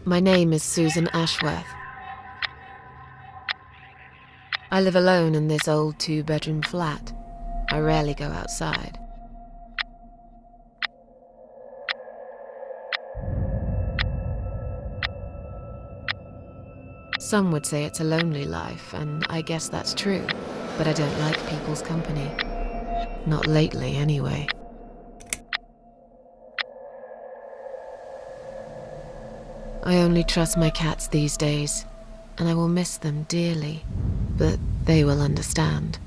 My name is Susan Ashworth. I live alone in this old 2-bedroom flat. I rarely go outside. Some would say it's a lonely life, and I guess that's true, but I don't like people's company. Not lately, anyway. I only trust my cats these days, and I will miss them dearly, but they will understand,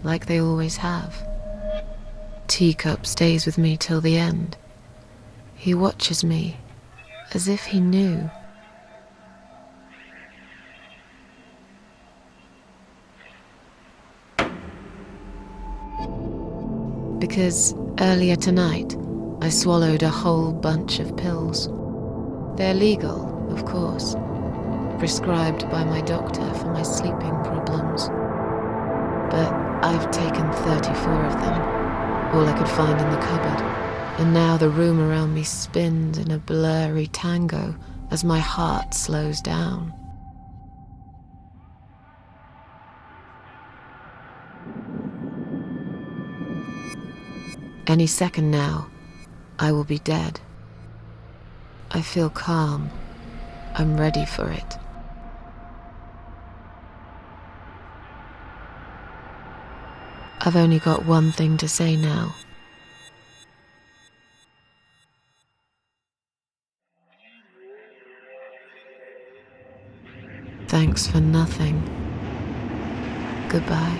like they always have. Teacup stays with me till the end. He watches me, as if he knew. Because earlier tonight, I swallowed a whole bunch of pills. They're legal, of course, prescribed by my doctor for my sleeping problems. But I've taken 34 of them, all I could find in the cupboard, and now the room around me spins in a blurry tango as my heart slows down. Any second now, I will be dead. I feel calm. I'm ready for it. I've only got one thing to say now. Thanks for nothing. Goodbye.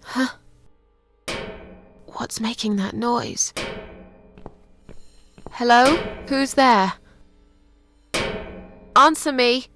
Huh? What's making that noise? Hello? Who's there? Answer me!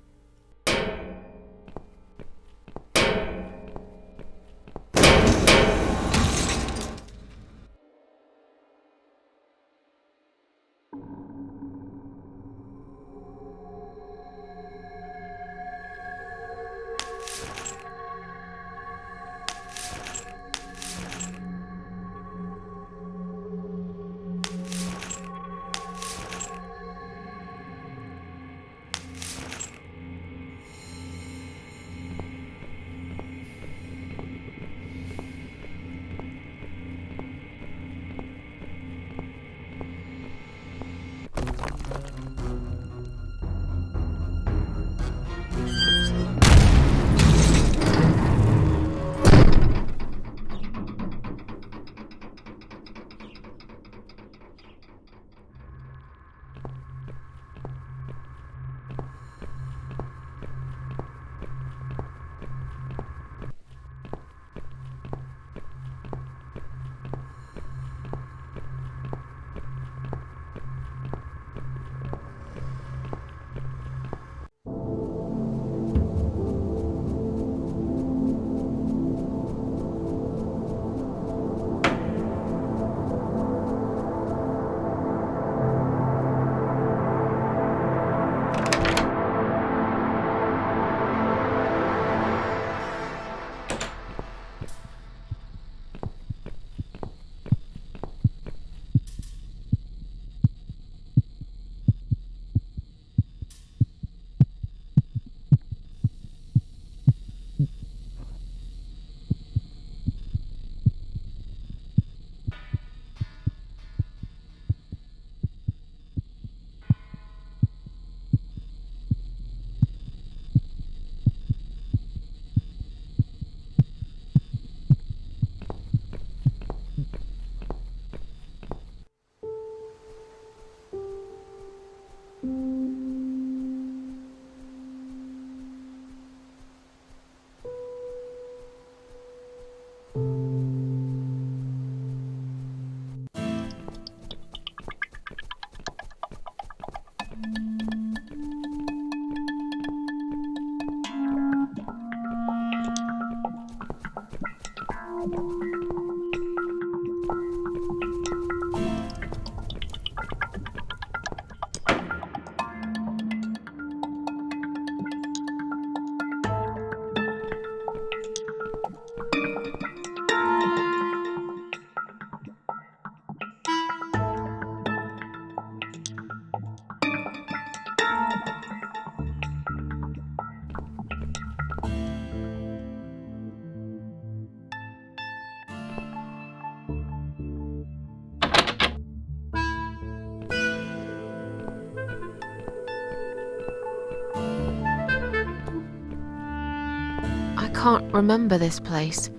I can't remember this place.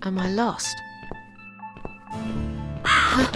Am I lost? Huh?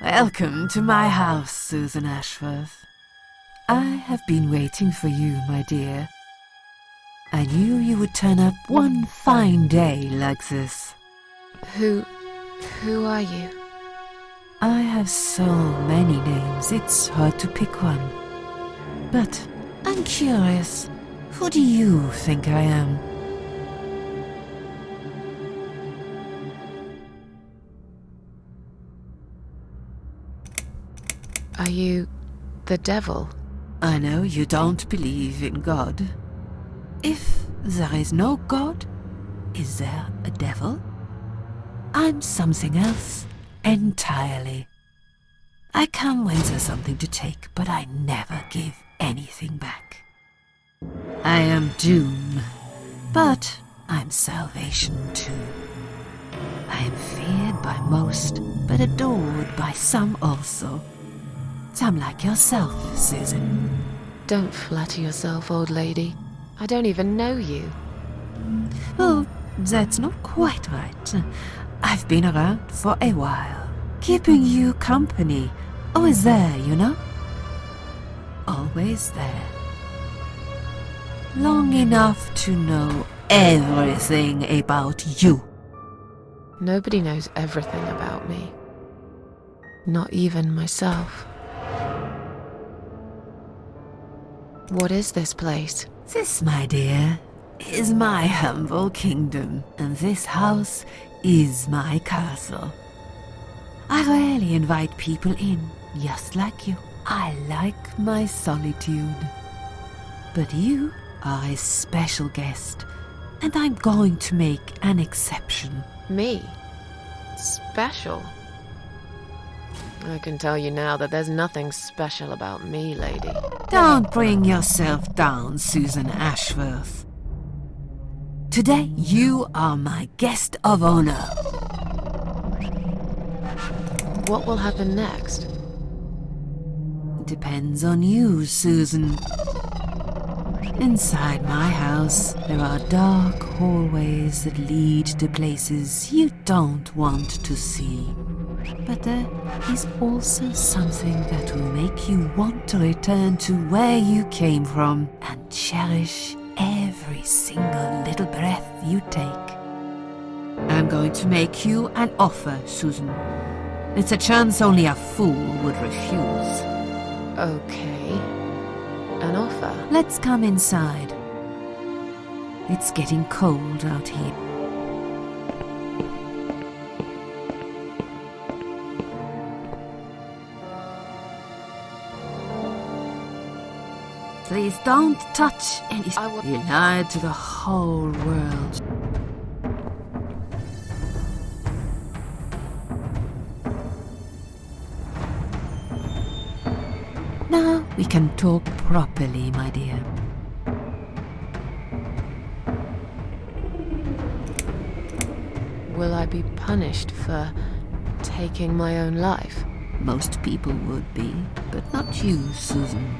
Welcome to my house, Susan Ashworth. I have been waiting for you, my dear. I knew you would turn up one fine day like this. Who are you? I have so many names, it's hard to pick one. But I'm curious, who do you think I am? Are you the devil? I know you don't believe in God. If there is no God, is there a devil? I'm something else entirely. I come when there's something to take, but I never give anything back. I am doom, but I'm salvation too. I am feared by most, but adored by some also. Some like yourself, Susan. Don't flatter yourself, old lady. I don't even know you. Oh, that's not quite right. I've been around for a while, keeping you company. Always there, you know? Always there. Long enough to know everything about you. Nobody knows everything about me. Not even myself. What is this place? This, my dear, is my humble kingdom, and this house is my castle. I rarely invite people in, just like you. I like my solitude. But you are a special guest, and I'm going to make an exception. Me? Special? I can tell you now that there's nothing special about me, lady. Don't bring yourself down, Susan Ashworth. Today you are my guest of honor. What will happen next? Depends on you, Susan. Inside my house, there are dark hallways that lead to places you don't want to see. But there is also something that will make you want to return to where you came from and cherish every single little breath you take. I'm going to make you an offer, Susan. It's a chance only a fool would refuse. Okay. An offer? Let's come inside. It's getting cold out here. Please don't touch any... You lied to the whole world. Now we can talk properly, my dear. Will I be punished for taking my own life? Most people would be, but not you, Susan.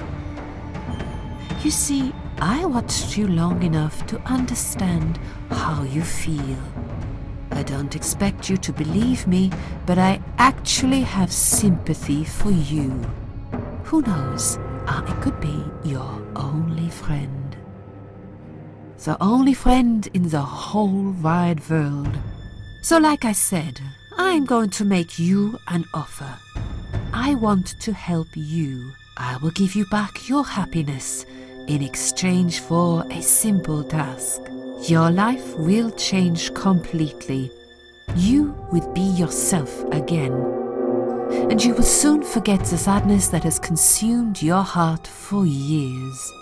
You see, I watched you long enough to understand how you feel. I don't expect you to believe me, but I actually have sympathy for you. Who knows, I could be your only friend. The only friend in the whole wide world. So like I said, I'm going to make you an offer. I want to help you. I will give you back your happiness in exchange for a simple task. Your life will change completely. You will be yourself again. And you will soon forget the sadness that has consumed your heart for years.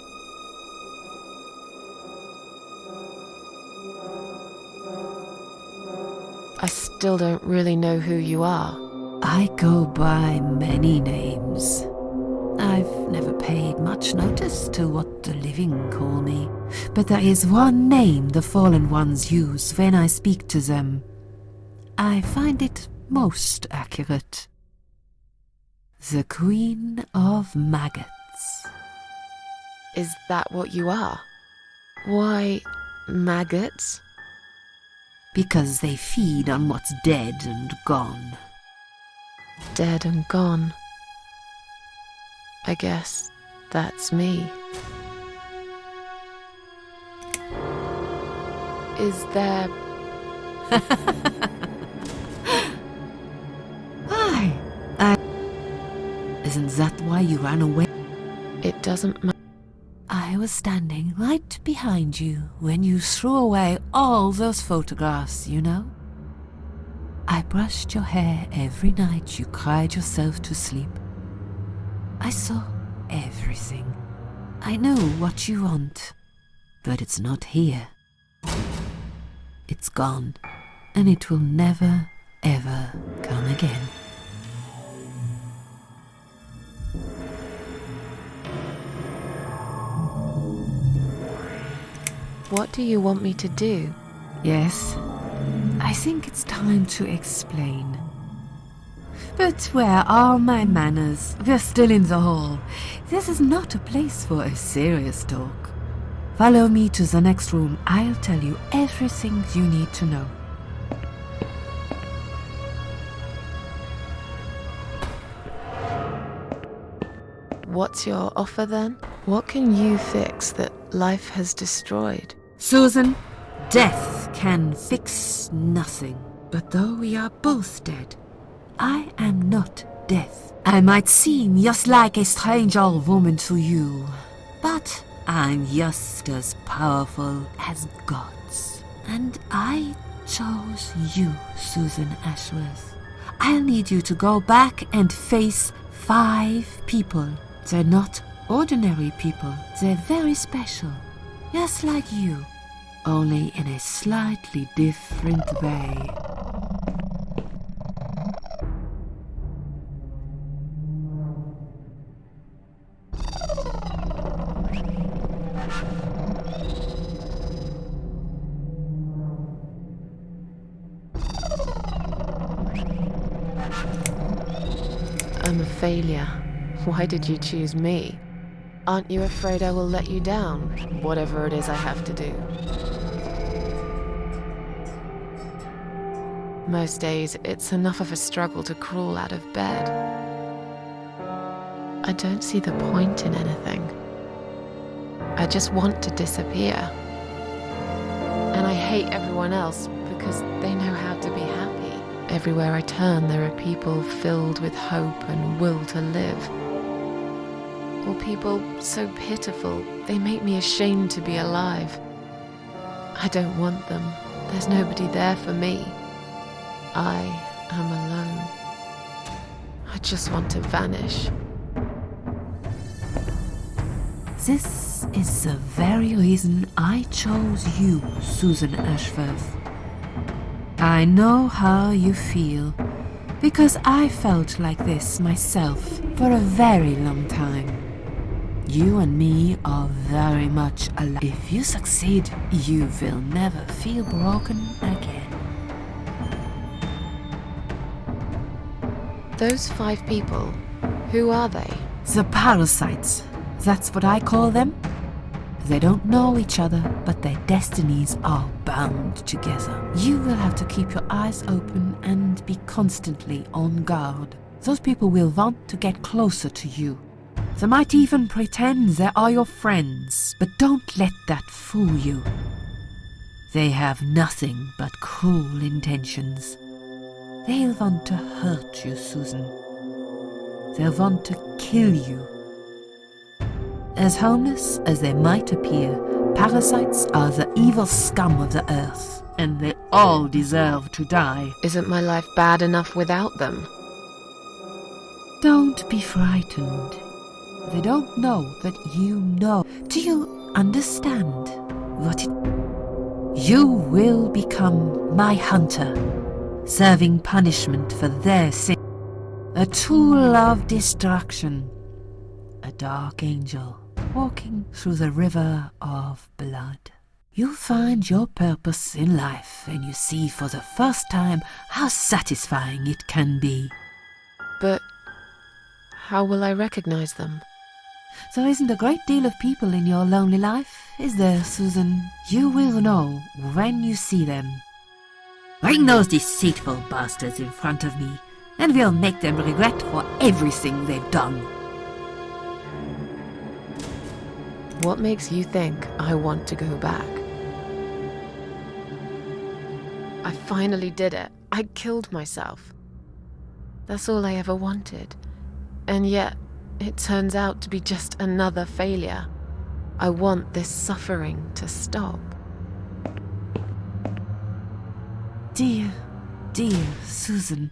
I still don't really know who you are. I go by many names. I've never paid much notice to what the living call me, but there is one name the fallen ones use when I speak to them. I find it most accurate. The Queen of Maggots. Is that what you are? Why, maggots? Because they feed on what's dead and gone. Dead and gone. I guess that's me. Is there... Isn't that why you ran away? It doesn't matter. I was standing right behind you when you threw away all those photographs, you know? I brushed your hair every night you cried yourself to sleep. I saw everything. I know what you want, but it's not here. It's gone, and it will never, ever come again. What do you want me to do? Yes, I think it's time to explain. But where are my manners? We're still in the hall. This is not a place for a serious talk. Follow me to the next room. I'll tell you everything you need to know. What's your offer then? What can you fix that life has destroyed? Susan, death can fix nothing. But though we are both dead, I am not death. I might seem just like a strange old woman to you, but I'm just as powerful as gods. And I chose you, Susan Ashworth. I'll need you to go back and face 5 people. They're not ordinary people. They're very special. Just like you, only in a slightly different way. I'm a failure. Why did you choose me? Aren't you afraid I will let you down, whatever it is I have to do? Most days, it's enough of a struggle to crawl out of bed. I don't see the point in anything. I just want to disappear. And I hate everyone else because they know how to be happy. Everywhere I turn, there are people filled with hope and will to live. Or people so pitiful, they make me ashamed to be alive. I don't want them. There's nobody there for me. I am alone. I just want to vanish. This is the very reason I chose you, Susan Ashworth. I know how you feel, because I felt like this myself for a very long time. You and me are very much alike. If you succeed, you will never feel broken again. Those 5 people, who are they? The parasites, that's what I call them. They don't know each other, but their destinies are bound together. You will have to keep your eyes open and be constantly on guard. Those people will want to get closer to you. They might even pretend they are your friends, but don't let that fool you. They have nothing but cruel intentions. They'll want to hurt you, Susan. They'll want to kill you. As harmless as they might appear, parasites are the evil scum of the earth, and they all deserve to die. Isn't my life bad enough without them? Don't be frightened. They don't know that you know. Do you understand what it... You will become my hunter, serving punishment for their sin. A tool of destruction. A dark angel walking through the river of blood. You'll find your purpose in life, and you see for the first time how satisfying it can be. But how will I recognize them? There isn't a great deal of people in your lonely life, is there, Susan? You will know when you see them. Bring those deceitful bastards in front of me, and we'll make them regret for everything they've done. What makes you think I want to go back? I finally did it. I killed myself. That's all I ever wanted. And yet, it turns out to be just another failure. I want this suffering to stop. Dear, dear Susan,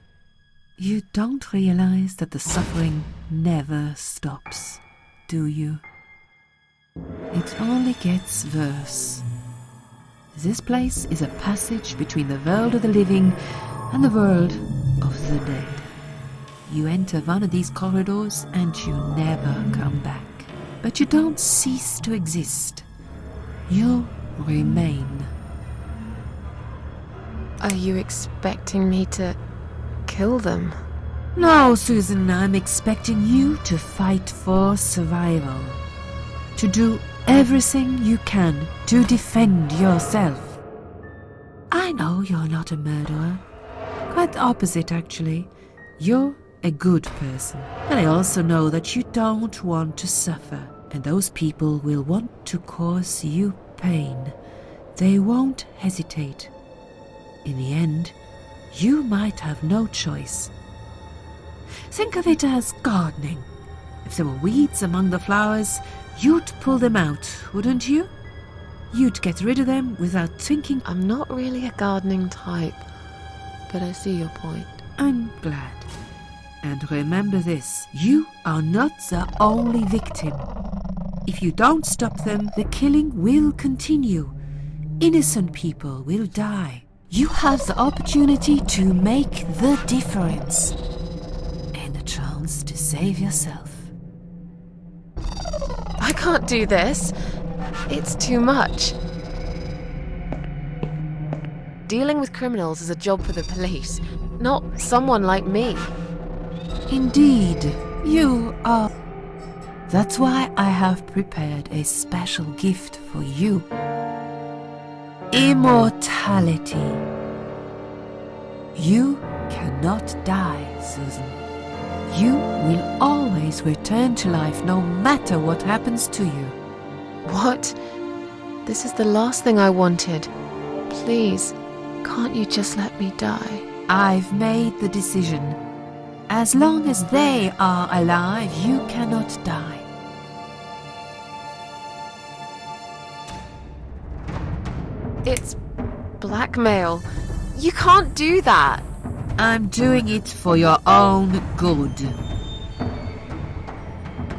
you don't realize that the suffering never stops, do you? It only gets worse. This place is a passage between the world of the living and the world of the dead. You enter one of these corridors and you never come back. But you don't cease to exist. You remain. Are you expecting me to kill them? No, Susan, I'm expecting you to fight for survival. To do everything you can to defend yourself. I know you're not a murderer. Quite the opposite, actually. You're a good person. And I also know that you don't want to suffer. And those people will want to cause you pain. They won't hesitate. In the end, you might have no choice. Think of it as gardening. If there were weeds among the flowers, you'd pull them out, wouldn't you? You'd get rid of them without thinking. I'm not really a gardening type, but I see your point. I'm glad. And remember this, you are not the only victim. If you don't stop them, the killing will continue. Innocent people will die. You have the opportunity to make the difference. And a chance to save yourself. I can't do this. It's too much. Dealing with criminals is a job for the police, not someone like me. Indeed, you are. That's why I have prepared a special gift for you. Immortality. You cannot die, Susan. You will always return to life no matter what happens to you. What? This is the last thing I wanted. Please, can't you just let me die? I've made the decision. As long as they are alive, you cannot die. It's blackmail. You can't do that. I'm doing it for your own good.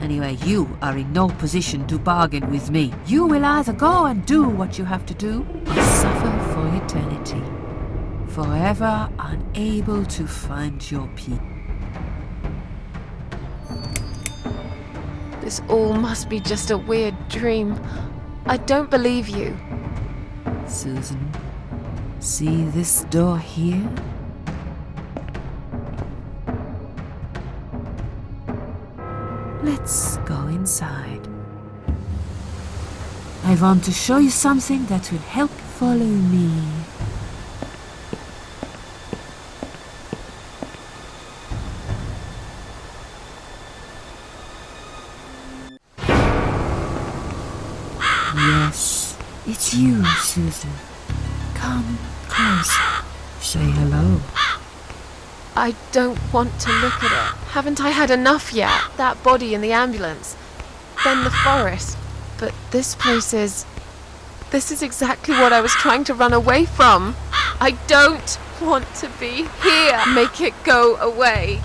Anyway, you are in no position to bargain with me. You will either go and do what you have to do, or suffer for eternity, forever unable to find your peace. This all must be just a weird dream. I don't believe you. Susan, see this door here? Let's go inside. I want to show you something that will help follow me. Yes, it's you, Susan. Come closer. Say hello. I don't want to look at it. Haven't I had enough yet? That body in the ambulance. Then the forest. But this place is... This is exactly what I was trying to run away from. I don't want to be here. Make it go away.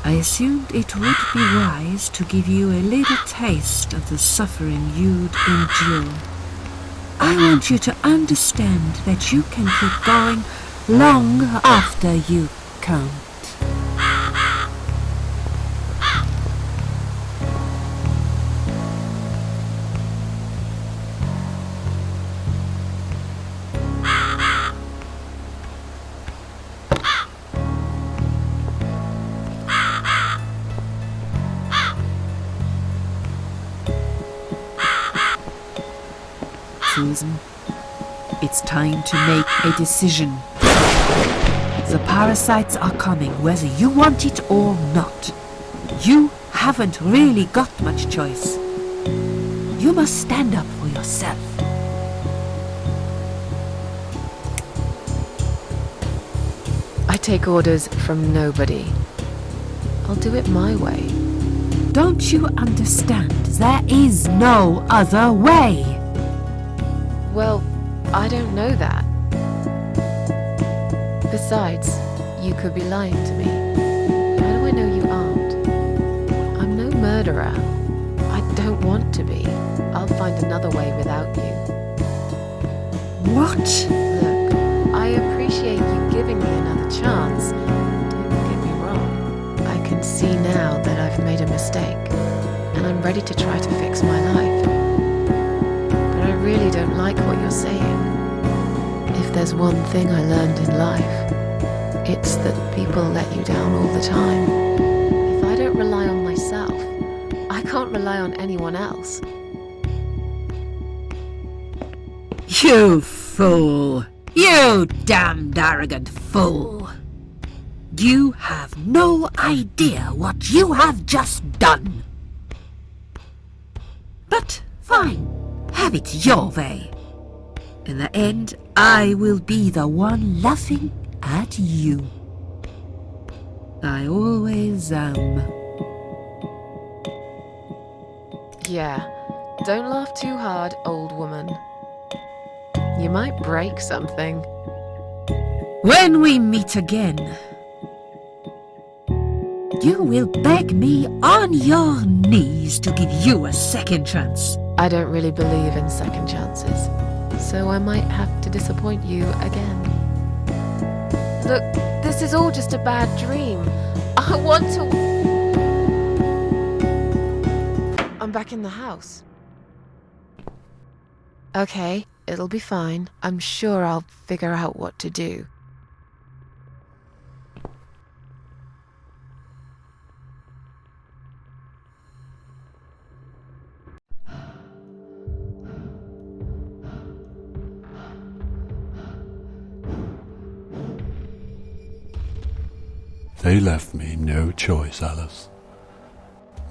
I assumed it would be wise to give you a little taste of the suffering you'd endure. I want you to understand that you can keep going long after you can't. Susan, it's time to make a decision. The parasites are coming, whether you want it or not. You haven't really got much choice. You must stand up for yourself. I take orders from nobody. I'll do it my way. Don't you understand? There is no other way. Well, I don't know that. Besides, you could be lying to me. How do I know you aren't? I'm no murderer. I don't want to be. I'll find another way without you. What? Look, I appreciate you giving me another chance. Don't get me wrong. I can see now that I've made a mistake, and I'm ready to try to fix my life. But I really don't like what you're saying. If there's one thing I learned in life, it's that people let you down all the time. If I don't rely on myself, I can't rely on anyone else. You fool! You damned arrogant fool! You have no idea what you have just done. But fine, have it your way. In the end, I will be the one laughing at you. I always am. Yeah, don't laugh too hard, old woman. You might break something. When we meet again, you will beg me on your knees to give you a second chance. I don't really believe in second chances, so I might have to disappoint you again. Look, this is all just a bad dream. I want to... I'm back in the house. Okay, it'll be fine. I'm sure I'll figure out what to do. They left me no choice, Alice.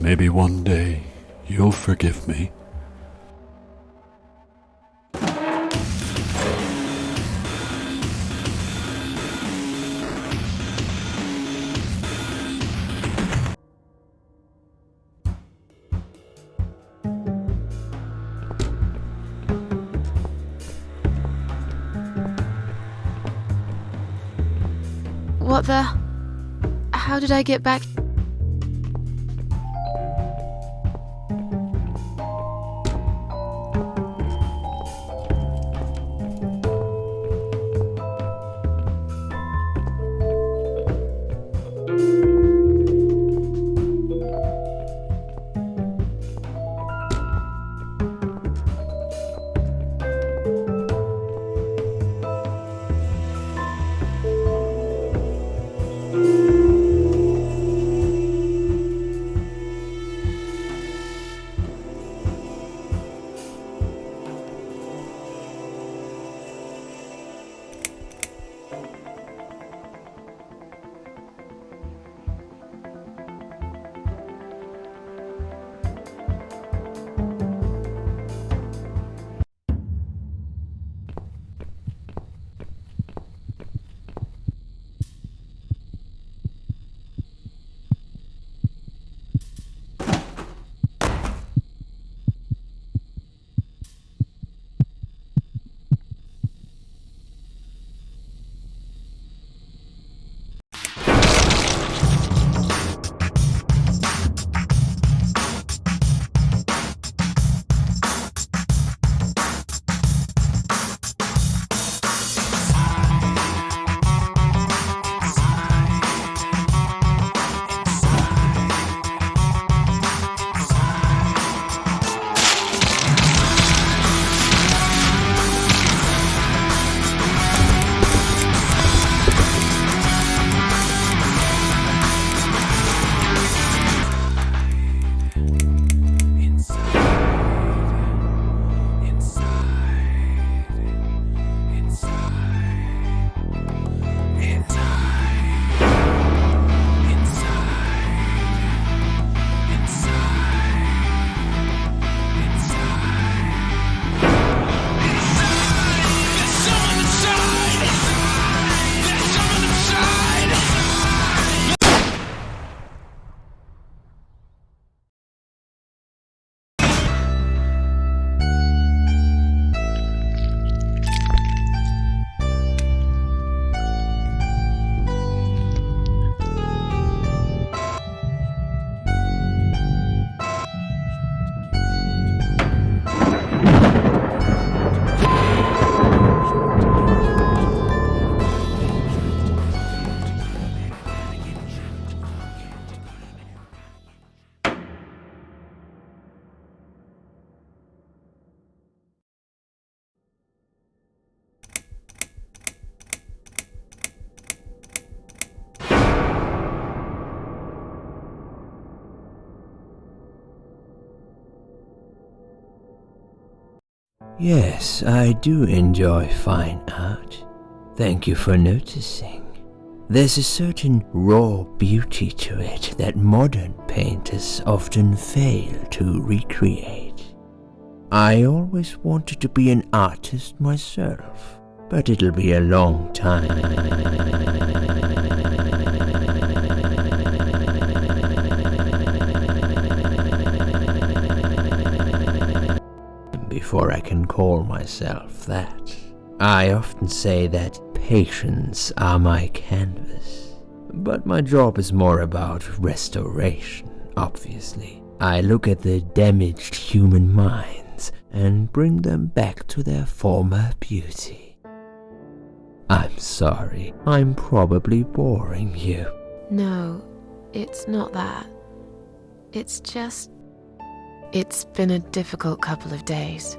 Maybe one day you'll forgive me. What the? How did I get back? Yes, I do enjoy fine art. Thank you for noticing. There's a certain raw beauty to it that modern painters often fail to recreate. I always wanted to be an artist myself, but it'll be a long time before I can call myself that. I often say that patients are my canvas, but my job is more about restoration, obviously. I look at the damaged human minds and bring them back to their former beauty. I'm sorry, I'm probably boring you. No, it's not that. It's just... It's been a difficult couple of days.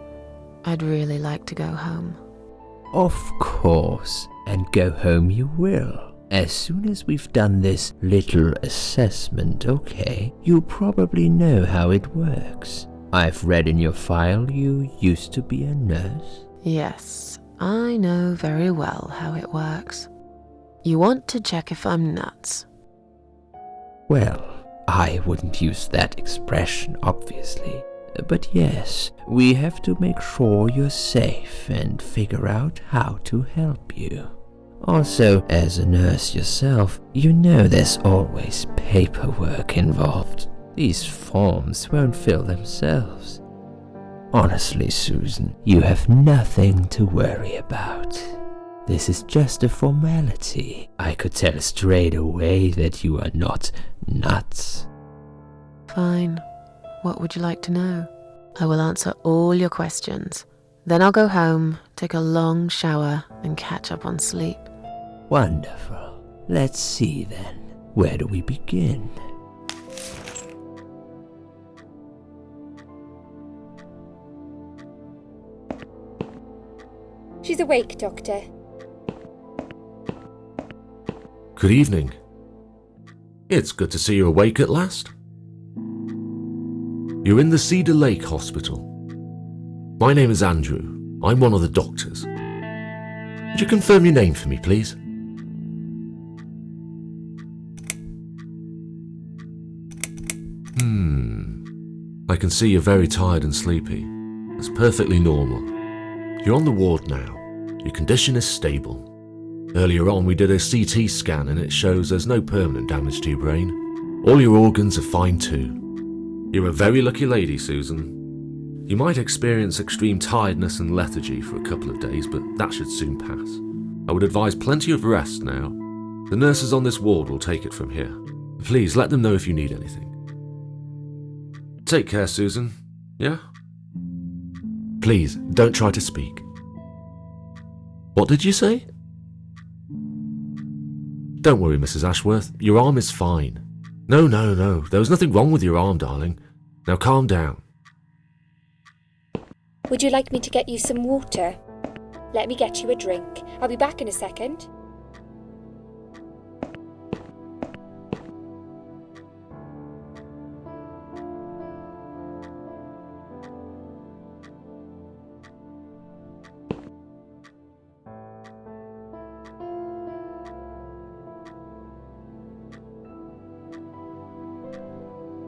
I'd really like to go home. Of course, and go home you will. As soon as we've done this little assessment, okay? You probably know how it works. I've read in your file you used to be a nurse. Yes, I know very well how it works. You want to check if I'm nuts. Well, I wouldn't use that expression, obviously. But yes, we have to make sure you're safe and figure out how to help you. Also, as a nurse yourself, you know there's always paperwork involved. These forms won't fill themselves. Honestly, Susan, you have nothing to worry about. This is just a formality. I could tell straight away that you are not nuts. Fine. What would you like to know? I will answer all your questions. Then I'll go home, take a long shower, and catch up on sleep. Wonderful. Let's see then. Where do we begin? She's awake, Doctor. Good evening. It's good to see you awake at last. You're in the Cedar Lake Hospital. My name is Andrew. I'm one of the doctors. Would you confirm your name for me, please? I can see you're very tired and sleepy. That's perfectly normal. You're on the ward now. Your condition is stable. Earlier on, we did a CT scan and it shows there's no permanent damage to your brain. All your organs are fine too. You're a very lucky lady, Susan. You might experience extreme tiredness and lethargy for a couple of days, but that should soon pass. I would advise plenty of rest now. The nurses on this ward will take it from here. Please let them know if you need anything. Take care, Susan. Yeah? Please, don't try to speak. What did you say? Don't worry, Mrs. Ashworth. Your arm is fine. No. There was nothing wrong with your arm, darling. Now calm down. Would you like me to get you some water? Let me get you a drink. I'll be back in a second.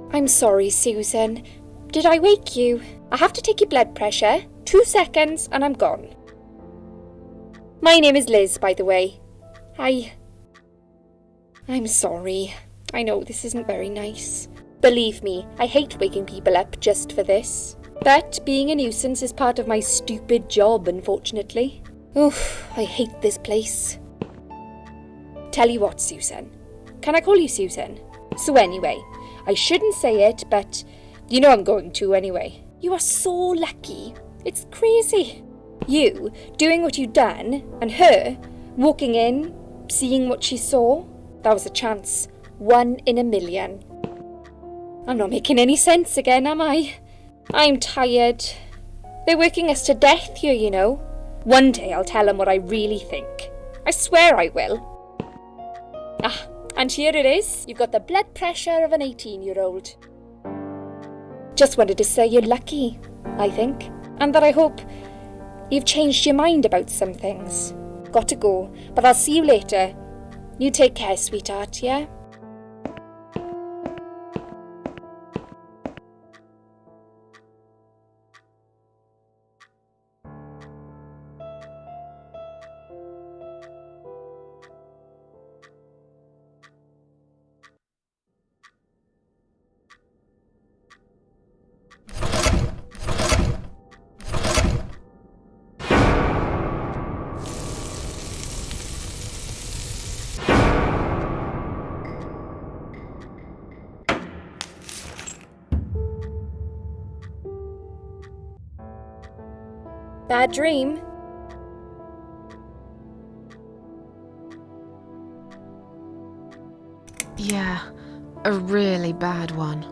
I'm sorry, Susan. Did I wake you? I have to take your blood pressure. 2 seconds and I'm gone. My name is Liz, by the way. I'm sorry. I know this isn't very nice. Believe me, I hate waking people up just for this. But being a nuisance is part of my stupid job, unfortunately. Oof, I hate this place. Tell you what, Susan. Can I call you Susan? So anyway, I shouldn't say it, but you know I'm going to anyway. You are so lucky. It's crazy. You doing what you'd done, and her walking in, seeing what she saw. That was a chance. 1 in a million. I'm not making any sense again, am I? I'm tired. They're working us to death here, you know. One day I'll tell them what I really think. I swear I will. And here it is. You've got the blood pressure of an 18-year-old. Just wanted to say you're lucky, I think. And that I hope you've changed your mind about some things. Got to go, but I'll see you later. You take care, sweetheart, yeah? Bad dream? Yeah, a really bad one.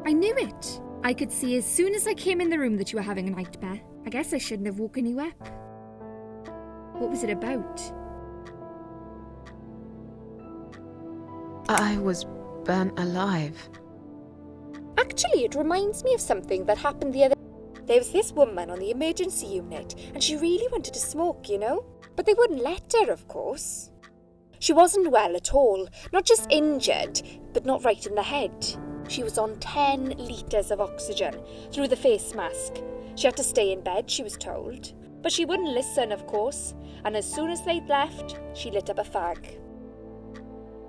I knew it. I could see as soon as I came in the room that you were having a nightmare. I guess I shouldn't have woken you up. What was it about? I was burnt alive. Actually, it reminds me of something that happened the other... There was this woman on the emergency unit, and she really wanted to smoke, you know? But they wouldn't let her, of course. She wasn't well at all, not just injured, but not right in the head. She was on 10 litres of oxygen through the face mask. She had to stay in bed, she was told. But she wouldn't listen, of course, and as soon as they'd left, she lit up a fag.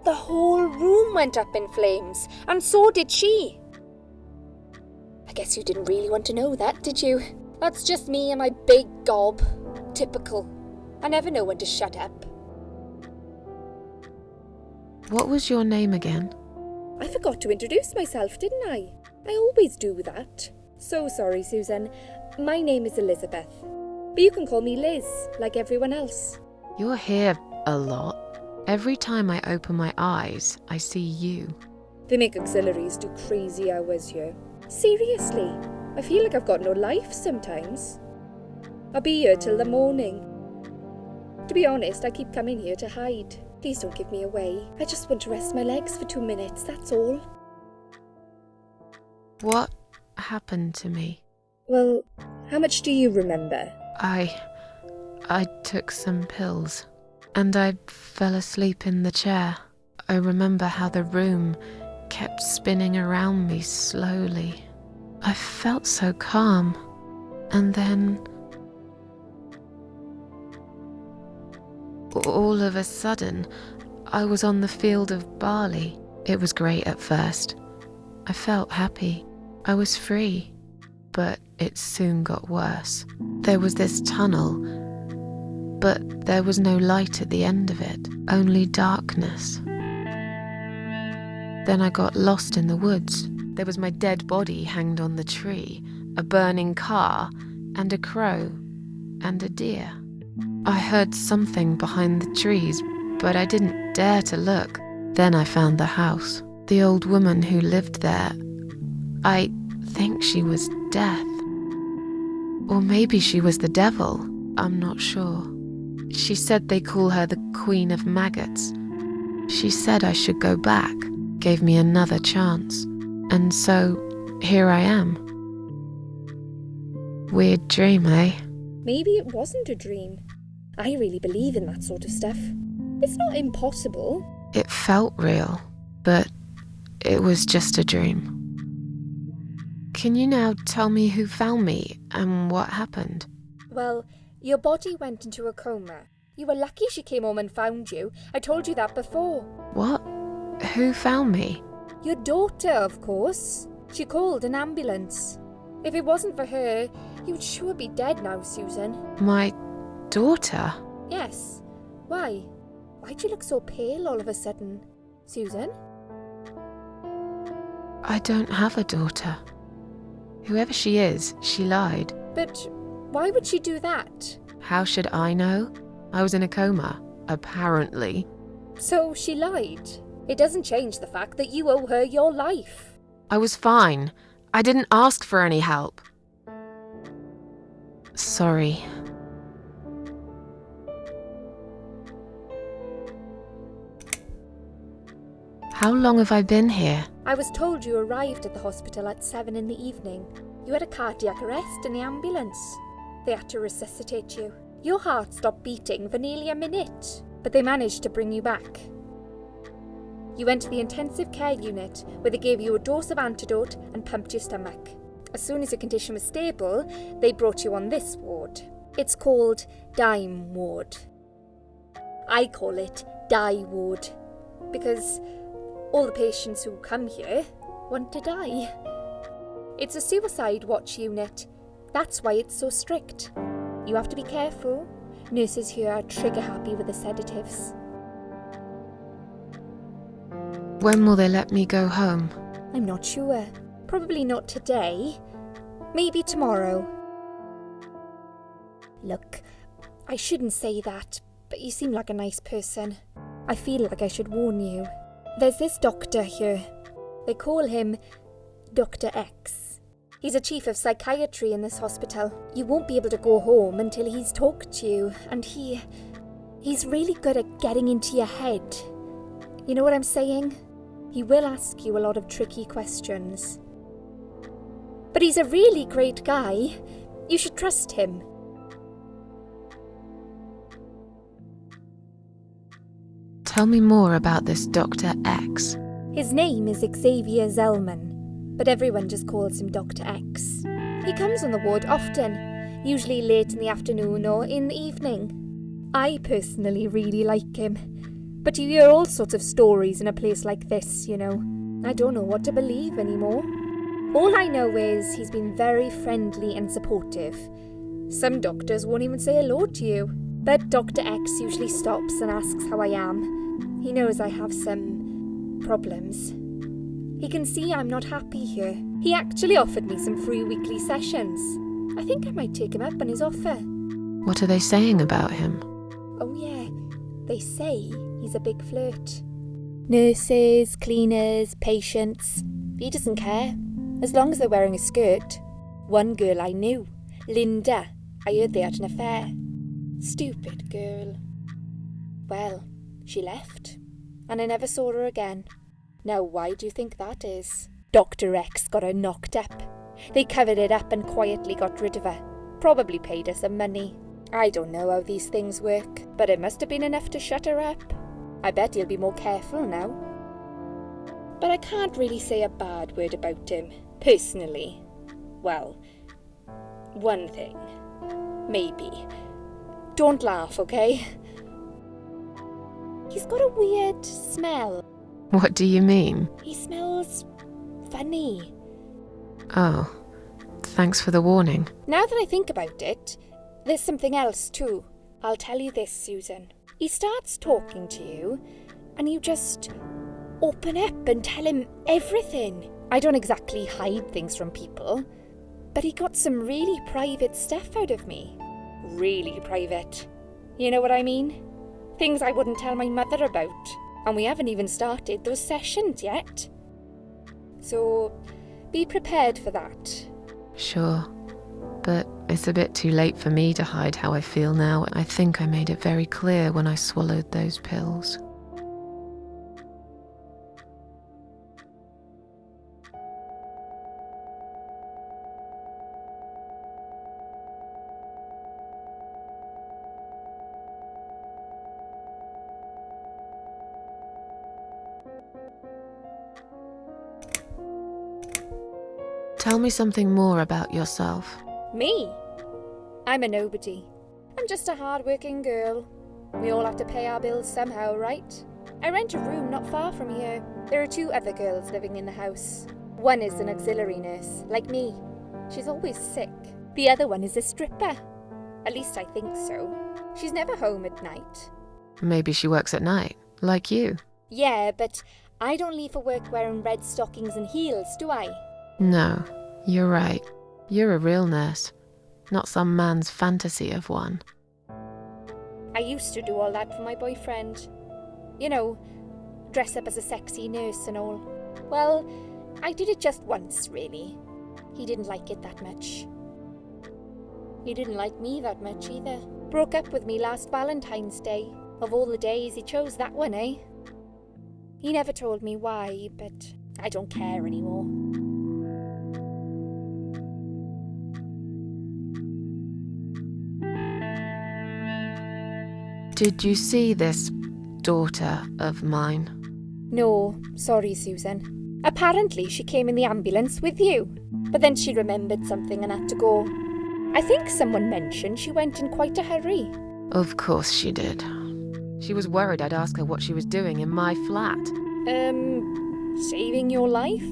The whole room went up in flames, and so did she. I guess you didn't really want to know that, did you? That's just me and my big gob. Typical. I never know when to shut up. What was your name again? I forgot to introduce myself, didn't I? I always do that. So sorry, Susan. My name is Elizabeth. But you can call me Liz, like everyone else. You're here a lot. Every time I open my eyes, I see you. They make auxiliaries do crazy hours here. Seriously, I feel like I've got no life sometimes. I'll be here till the morning. To be honest, I keep coming here to hide. Please don't give me away. I just want to rest my legs for 2 minutes, that's all. What happened to me? Well, how much do you remember? I took some pills, and I fell asleep in the chair. I remember how the room kept spinning around me slowly. I felt so calm, and then all of a sudden, I was on the field of barley. It was great at first. I felt happy. I was free. But it soon got worse. There was this tunnel, but there was no light at the end of it, only darkness. Then I got lost in the woods. There was my dead body hanged on the tree, a burning car, and a crow, and a deer. I heard something behind the trees, but I didn't dare to look. Then I found the house. The old woman who lived there, I think she was Death. Or maybe she was the devil, I'm not sure. She said they call her the Queen of Maggots. She said I should go back, gave me another chance. And so, here I am. Weird dream, eh? Maybe it wasn't a dream. I really believe in that sort of stuff. It's not impossible. It felt real, but it was just a dream. Can you now tell me who found me and what happened? Well, your body went into a coma. You were lucky she came home and found you. I told you that before. What? Who found me? Your daughter, of course. She called an ambulance. If it wasn't for her, you'd sure be dead now, Susan. My daughter? Yes. Why? Why'd you look so pale all of a sudden, Susan? I don't have a daughter. Whoever she is, she lied. But why would she do that? How should I know? I was in a coma, apparently. So she lied. It doesn't change the fact that you owe her your life. I was fine. I didn't ask for any help. Sorry. How long have I been here? I was told you arrived at the hospital at 7 in the evening. You had a cardiac arrest in the ambulance. They had to resuscitate you. Your heart stopped beating for nearly a minute, but they managed to bring you back. You went to the intensive care unit, where they gave you a dose of antidote and pumped your stomach. As soon as your condition was stable, they brought you on this ward. It's called Dime Ward. I call it Die Ward, because all the patients who come here want to die. It's a suicide watch unit. That's why it's so strict. You have to be careful. Nurses here are trigger happy with the sedatives. When will they let me go home? I'm not sure. Probably not today. Maybe tomorrow. Look, I shouldn't say that, but you seem like a nice person. I feel like I should warn you. There's this doctor here. They call him Dr. X. He's a chief of psychiatry in this hospital. You won't be able to go home until he's talked to you, and he's really good at getting into your head. You know what I'm saying? He will ask you a lot of tricky questions. But he's a really great guy. You should trust him. Tell me more about this Dr. X. His name is Xavier Zellman, but everyone just calls him Dr. X. He comes on the ward often, usually late in the afternoon or in the evening. I personally really like him, but you hear all sorts of stories in a place like this, you know. I don't know what to believe anymore. All I know is he's been very friendly and supportive. Some doctors won't even say hello to you, but Dr. X usually stops and asks how I am. He knows I have some problems. He can see I'm not happy here. He actually offered me some free weekly sessions. I think I might take him up on his offer. What are they saying about him? Oh yeah, they say he's a big flirt. Nurses, cleaners, patients. He doesn't care, as long as they're wearing a skirt. One girl I knew, Linda, I heard they had an affair. Stupid girl. Well, she left, and I never saw her again. Now why do you think that is? Dr. X got her knocked up. They covered it up and quietly got rid of her. Probably paid her some money. I don't know how these things work, but it must have been enough to shut her up. I bet he'll be more careful now. But I can't really say a bad word about him, personally. Well, one thing. Maybe. Don't laugh, okay? He's got a weird smell. What do you mean? He smells funny. Oh, thanks for the warning. Now that I think about it, there's something else too. I'll tell you this, Susan. He starts talking to you, and you just open up and tell him everything. I don't exactly hide things from people, but he got some really private stuff out of me. Really private. You know what I mean? Things I wouldn't tell my mother about. And we haven't even started those sessions yet. So, be prepared for that. Sure. But it's a bit too late for me to hide how I feel now. I think I made it very clear when I swallowed those pills. Tell me something more about yourself. Me? I'm a nobody. I'm just a hard-working girl. We all have to pay our bills somehow, right? I rent a room not far from here. There are 2 other girls living in the house. One is an auxiliary nurse, like me. She's always sick. The other one is a stripper. At least I think so. She's never home at night. Maybe she works at night, like you. Yeah, but I don't leave for work wearing red stockings and heels, do I? No, you're right. You're a real nurse, not some man's fantasy of one. I used to do all that for my boyfriend. You know, dress up as a sexy nurse and all. Well, I did it just once, really. He didn't like it that much. He didn't like me that much either. Broke up with me last Valentine's Day. Of all the days, he chose that one, eh? He never told me why, but I don't care anymore. Did you see this daughter of mine? No, sorry, Susan. Apparently she came in the ambulance with you, but then she remembered something and had to go. I think someone mentioned she went in quite a hurry. Of course she did. She was worried I'd ask her what she was doing in my flat. Saving your life?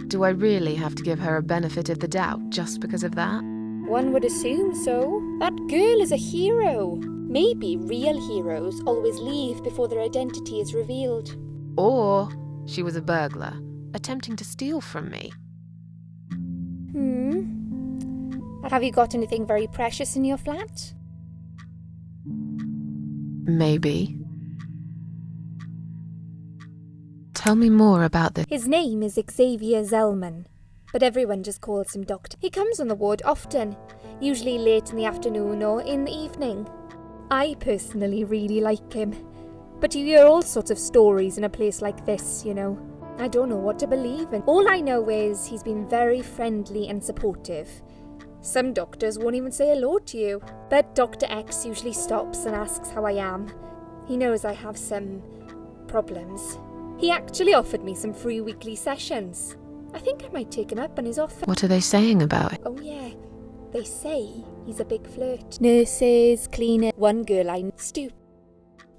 Do I really have to give her a benefit of the doubt just because of that? One would assume so. That girl is a hero. Maybe real heroes always leave before their identity is revealed. Or she was a burglar, attempting to steal from me. Have you got anything very precious in your flat? Maybe. Tell me more about this. His name is Xavier Zellman, but everyone just calls him Doctor. He comes on the ward often, usually late in the afternoon or in the evening. I personally really like him, but you hear all sorts of stories in a place like this, you know. I don't know what to believe in. All I know is he's been very friendly and supportive. Some doctors won't even say hello to you, but Dr. X usually stops and asks how I am. He knows I have some problems. He actually offered me some free weekly sessions. I think I might take him up on his offer. What are they saying about it? Oh yeah, they say he's a big flirt. Nurses, cleaner, one girl I stoop.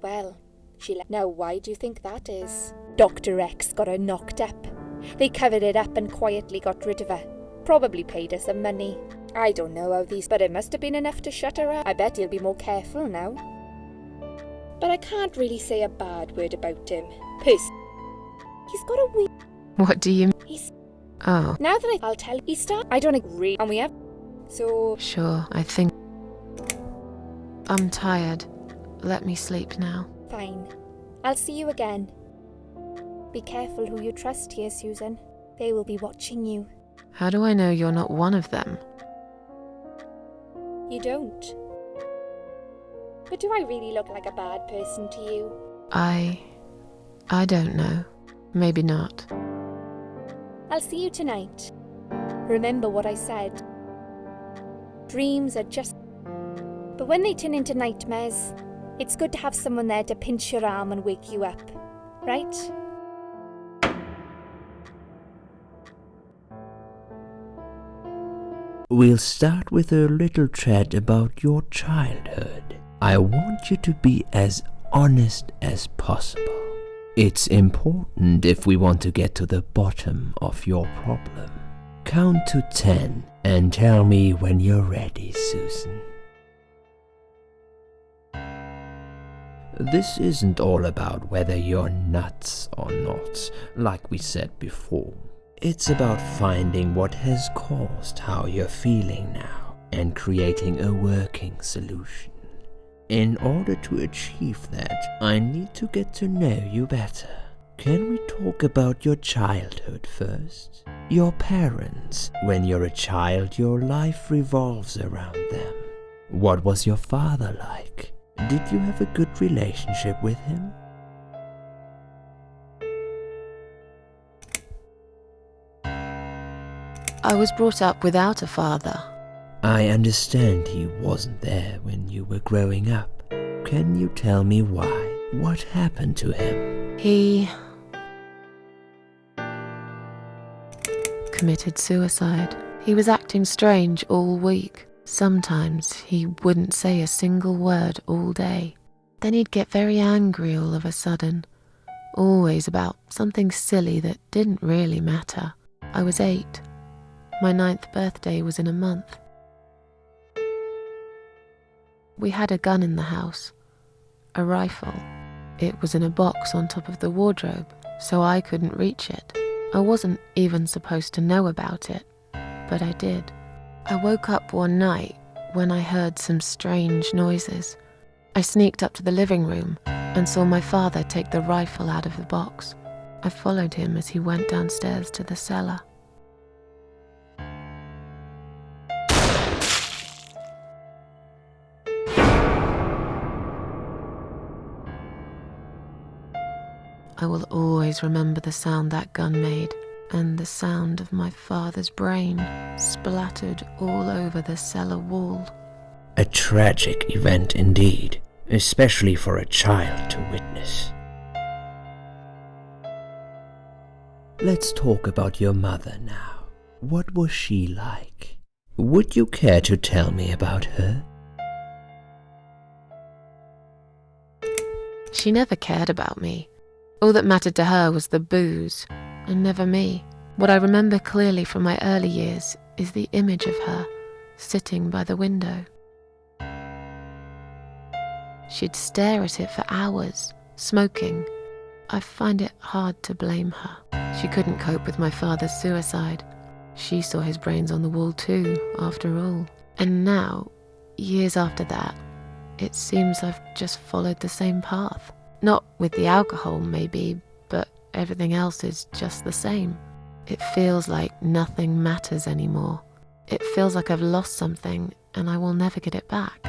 Well, she left. Now why do you think that is? Dr. X got her knocked up. They covered it up and quietly got rid of her. Probably paid her some money. I don't know how these, but it must have been enough to shut her up. I bet he'll be more careful now. But I can't really say a bad word about him. He's got a weird... What do you mean? He's... Oh, Now that I'll tell you, I don't agree, and we have... So... sure, I think... I'm tired. Let me sleep now. Fine. I'll see you again. Be careful who you trust here, Susan. They will be watching you. How do I know you're not one of them? You don't. But do I really look like a bad person to you? I don't know. Maybe not. I'll see you tonight. Remember what I said. Dreams are just... But when they turn into nightmares, it's good to have someone there to pinch your arm and wake you up. Right? We'll start with a little chat about your childhood. I want you to be as honest as possible. It's important if we want to get to the bottom of your problem. Count to 10 and tell me when you're ready, Susan. This isn't all about whether you're nuts or not, like we said before. It's about finding what has caused how you're feeling now and creating a working solution. In order to achieve that, I need to get to know you better. Can we talk about your childhood first? Your parents. When you're a child, your life revolves around them. What was your father like? Did you have a good relationship with him? I was brought up without a father. I understand he wasn't there when you were growing up. Can you tell me why? What happened to him? He committed suicide. He was acting strange all week. Sometimes he wouldn't say a single word all day. Then he'd get very angry all of a sudden. Always about something silly that didn't really matter. I was 8. My 9th birthday was in a month. We had a gun in the house, a rifle. It was in a box on top of the wardrobe, so I couldn't reach it. I wasn't even supposed to know about it, but I did. I woke up one night when I heard some strange noises. I sneaked up to the living room and saw my father take the rifle out of the box. I followed him as he went downstairs to the cellar. I will always remember the sound that gun made, and the sound of my father's brain splattered all over the cellar wall. A tragic event indeed, especially for a child to witness. Let's talk about your mother now. What was she like? Would you care to tell me about her? She never cared about me. All that mattered to her was the booze, and never me. What I remember clearly from my early years is the image of her sitting by the window. She'd stare at it for hours, smoking. I find it hard to blame her. She couldn't cope with my father's suicide. She saw his brains on the wall too, after all. And now, years after that, it seems I've just followed the same path. Not with the alcohol, maybe, but everything else is just the same. It feels like nothing matters anymore. It feels like I've lost something and I will never get it back.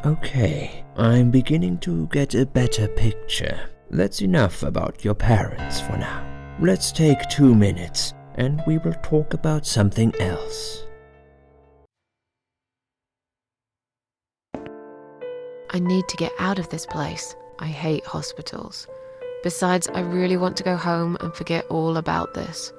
Okay, I'm beginning to get a better picture. That's enough about your parents for now. Let's take 2 minutes and we will talk about something else. I need to get out of this place. I hate hospitals. Besides, I really want to go home and forget all about this.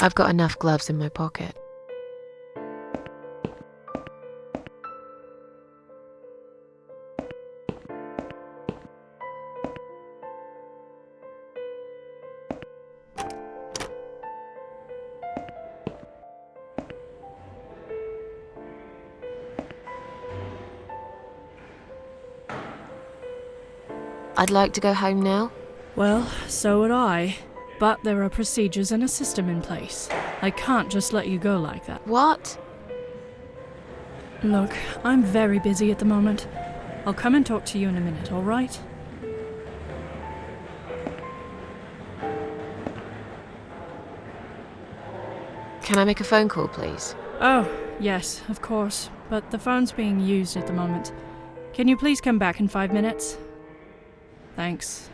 I've got enough gloves in my pocket. I'd like to go home now. Well, so would I. But there are procedures and a system in place. I can't just let you go like that. What? Look, I'm very busy at the moment. I'll come and talk to you in a minute, all right? Can I make a phone call, please? Oh, yes, of course. But the phone's being used at the moment. Can you please come back in 5 minutes? Thanks.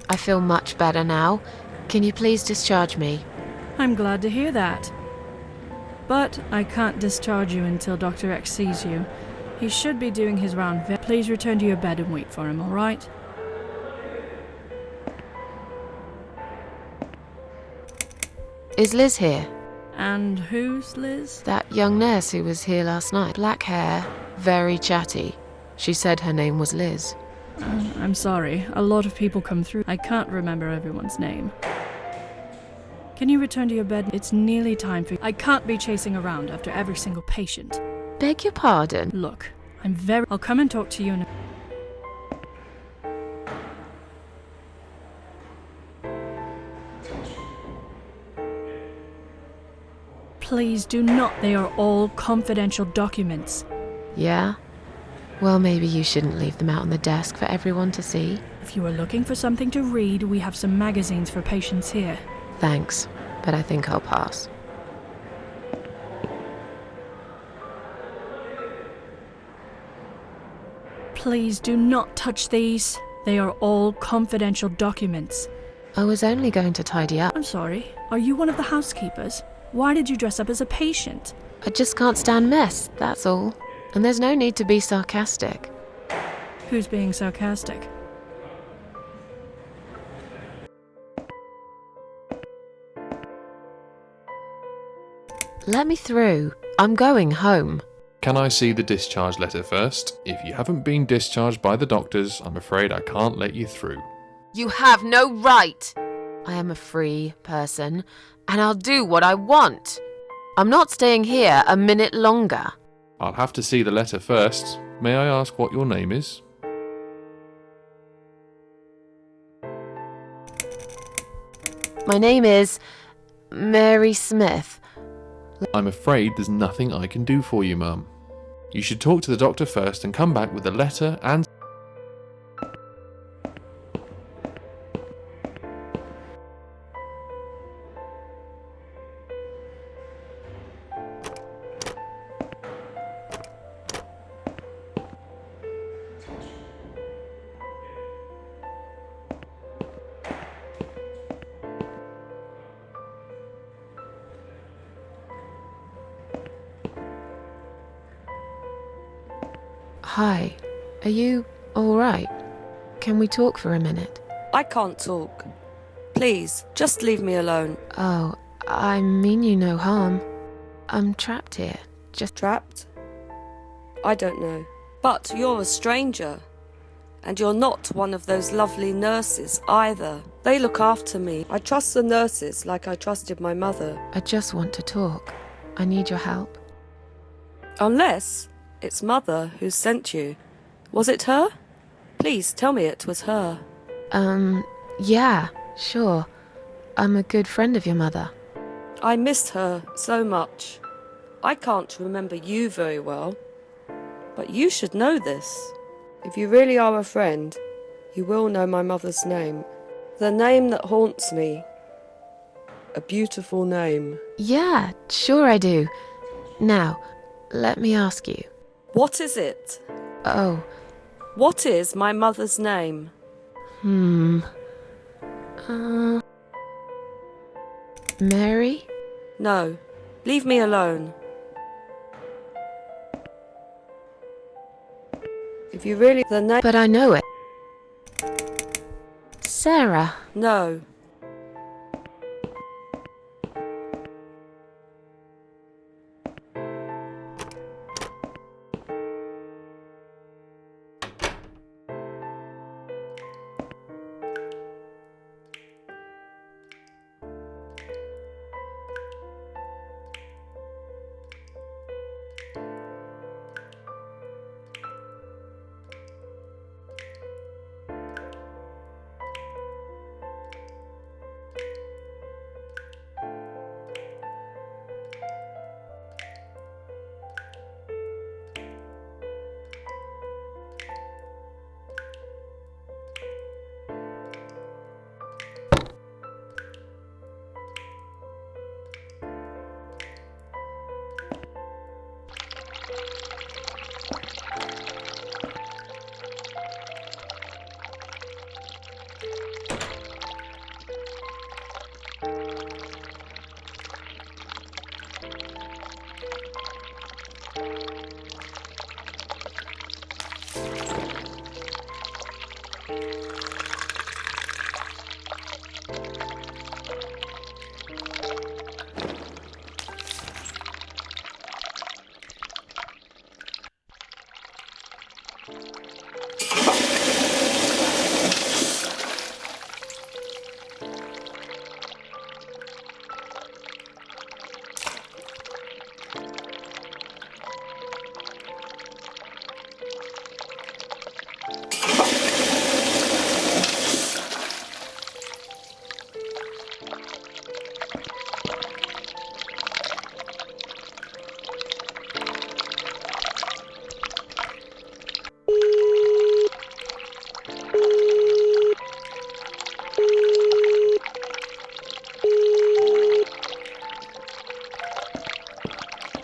I feel much better now. Can you please discharge me? I'm glad to hear that. But I can't discharge you until Dr. X sees you. He should be doing his round. Please return to your bed and wait for him, all right? Is Liz here? And who's Liz? That young nurse who was here last night. Black hair, very chatty. She said her name was Liz. I'm sorry. A lot of people come through. I can't remember everyone's name. Can you return to your bed? It's nearly time for... I can't be chasing around after every single patient. Beg your pardon? Look, I'll come and talk to you in a... Please do not. They are all confidential documents. Yeah? Well, maybe you shouldn't leave them out on the desk for everyone to see. If you are looking for something to read, we have some magazines for patients here. Thanks, but I think I'll pass. Please do not touch these. They are all confidential documents. I was only going to tidy up. I'm sorry. Are you one of the housekeepers? Why did you dress up as a patient? I just can't stand mess, that's all. And there's no need to be sarcastic. Who's being sarcastic? Let me through. I'm going home. Can I see the discharge letter first? If you haven't been discharged by the doctors, I'm afraid I can't let you through. You have no right! I am a free person, and I'll do what I want. I'm not staying here a minute longer. I'll have to see the letter first. May I ask what your name is? My name is Mary Smith. I'm afraid there's nothing I can do for you, Mum. You should talk to the doctor first and come back with the letter and... Hi. Are you alright? Can we talk for a minute? I can't talk. Please, just leave me alone. Oh, I mean you no harm. I'm trapped here. Just Trapped? I don't know. But you're a stranger. And you're not one of those lovely nurses either. They look after me. I trust the nurses like I trusted my mother. I just want to talk. I need your help. Unless it's Mother who sent you. Was it her? Please tell me it was her. Yeah, sure. I'm a good friend of your mother. I missed her so much. I can't remember you very well. But you should know this. If you really are a friend, you will know my mother's name. The name that haunts me. A beautiful name. Yeah, sure I do. Now, let me ask you. What is it? Oh, What is my mother's name? Mary? No, leave me alone. If you really... the name... But I know it. Sarah. No.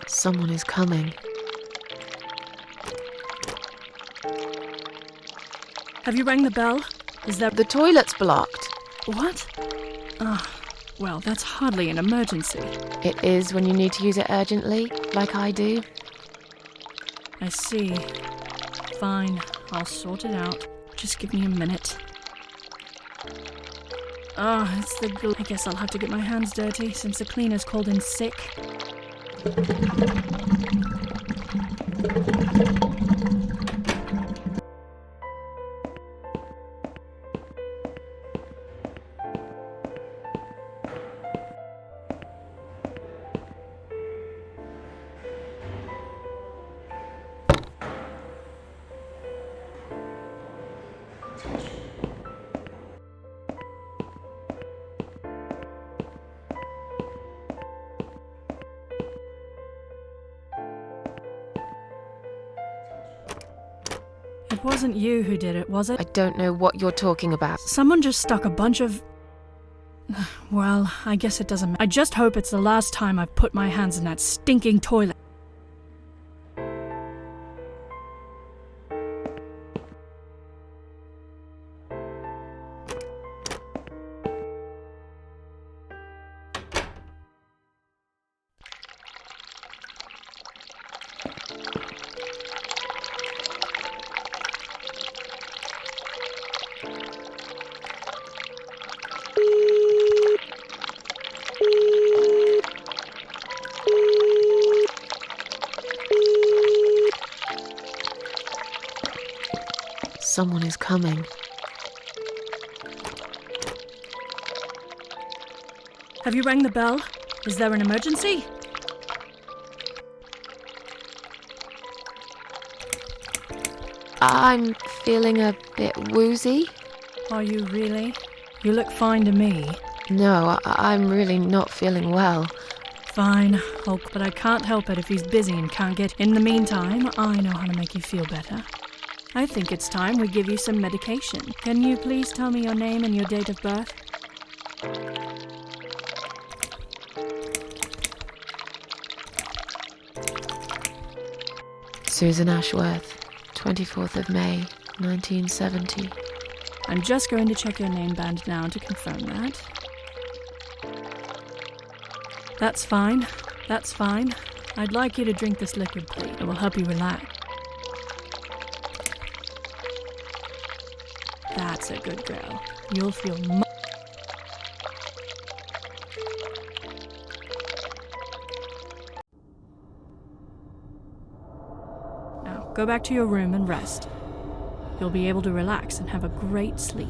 Someone is coming. Have you rang the bell? Is that... The toilet's blocked. What? Ah, well, that's hardly an emergency. It is when you need to use it urgently, like I do. I see. Fine, I'll sort it out. Just give me a minute. Ah, it's the I guess I'll have to get my hands dirty since the cleaner's called in sick. It wasn't you who did it, was it? I don't know what you're talking about. Someone just stuck a bunch of... Well, I guess it doesn't matter. I just hope it's the last time I've put my hands in that stinking toilet. Someone is coming. Have you rang the bell? Is there an emergency? I'm feeling a bit woozy. Are you really? You look fine to me. No, I'm really not feeling well. Fine, but I can't help it if he's busy and can't get. In the meantime, I know how to make you feel better. I think it's time we give you some medication. Can you please tell me your name and your date of birth? Susan Ashworth, 24th of May, 1970. I'm just going to check your name band now to confirm that. That's fine. That's fine. I'd like you to drink this liquid, please. It will help you relax. That's a good girl. You'll feel Now, go back to your room and rest. You'll be able to relax and have a great sleep.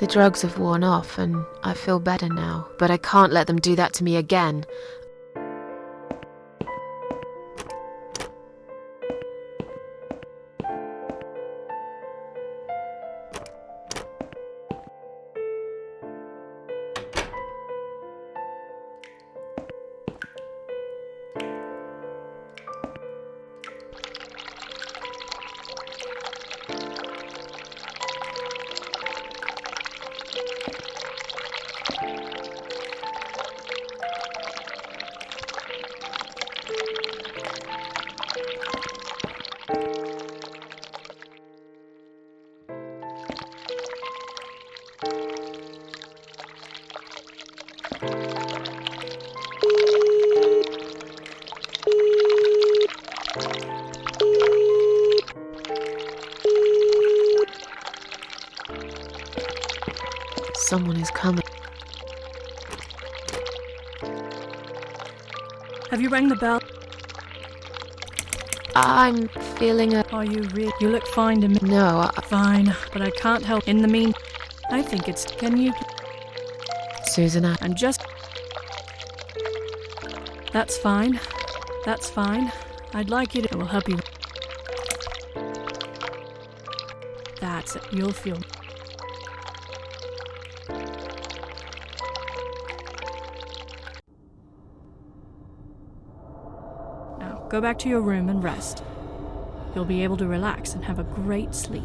The drugs have worn off and I feel better now, but I can't let them do that to me again. Someone is coming. Have you rang the bell? I'm feeling a... Are you really? You look fine to me. No, Fine, but I can't help. In the mean... I think it's... Can you... Susan, I'm just... That's fine. That's fine. I'd like you to... It will help you... That's it. You'll feel... Now, go back to your room and rest. You'll be able to relax and have a great sleep.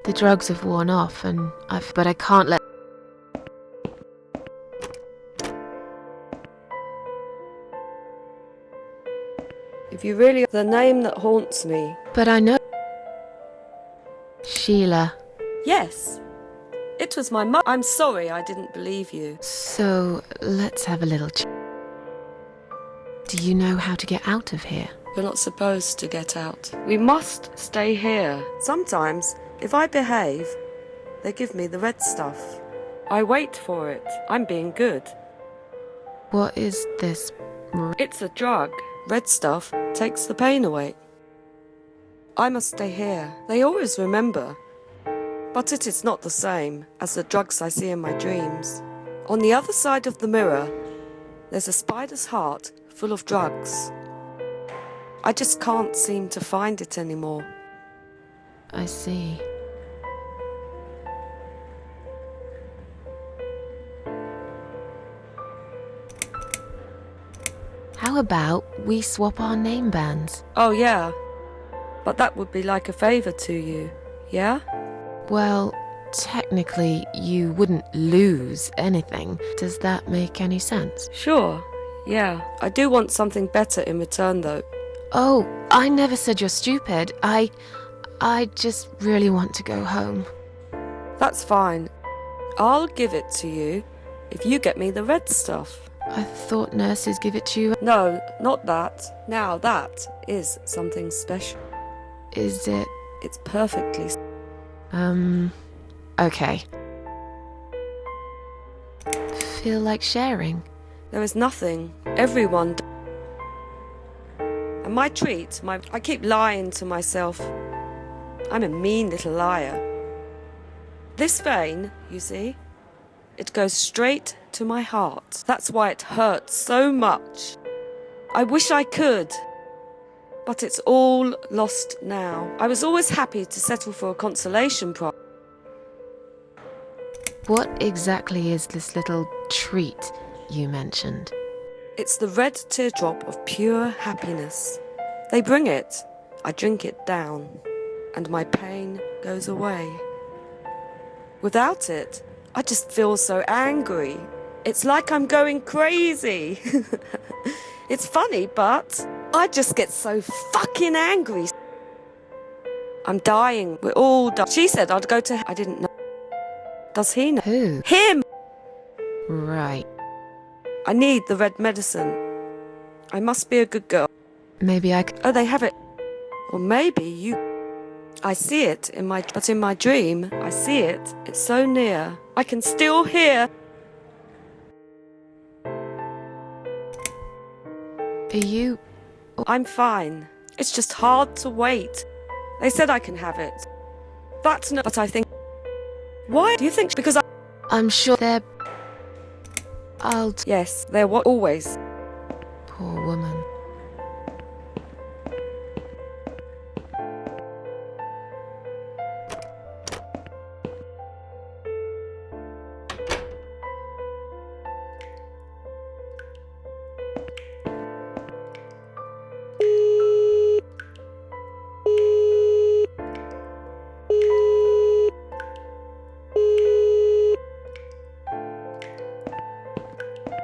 The drugs have worn off and but I can't let... If you really... The name that haunts me. But I know... Sheila. Yes. It was my mum. I'm sorry I didn't believe you. So, let's have a little Do you know how to get out of here? You're not supposed to get out. We must stay here. Sometimes, if I behave, they give me the red stuff. I wait for it. I'm being good. What is this? It's a drug. Red stuff takes the pain away. I must stay here. They always remember. But it is not the same as the drugs I see in my dreams. On the other side of the mirror, there's a spider's heart full of drugs. I just can't seem to find it anymore. I see. How about we swap our name bands? Oh yeah, but that would be like a favour to you, yeah? Well, technically, you wouldn't lose anything. Does that make any sense? Sure, yeah. I do want something better in return though. Oh, I never said you're stupid. I just really want to go home. That's fine. I'll give it to you if you get me the red stuff. I thought nurses give it to you. No, not that. Now that is something special. Is it? It's perfectly... Okay. Feel like sharing? There is nothing. Everyone... And my treat, I keep lying to myself. I'm a mean little liar. This vein, you see, it goes straight to my heart. That's why it hurts so much. I wish I could, but it's all lost now. I was always happy to settle for a consolation prize. What exactly is this little treat you mentioned? It's the red teardrop of pure happiness. They bring it, I drink it down, and my pain goes away. Without it, I just feel so angry. It's like I'm going crazy. It's funny, but I just get so fucking angry. I'm dying. We're all dying. She said I'd go to... I didn't know. Does he know? Who? Him! Right. I need the red medicine. I must be a good girl. Maybe I could... Oh, they have it. Or maybe you... I see it in my... But in my dream, I see it. It's so near. I can still hear... Are you... I'm fine. It's just hard to wait. They said I can have it. That's not... But I think... Why do you think... Because I'm sure they're... Yes, they're what... Always. Poor woman.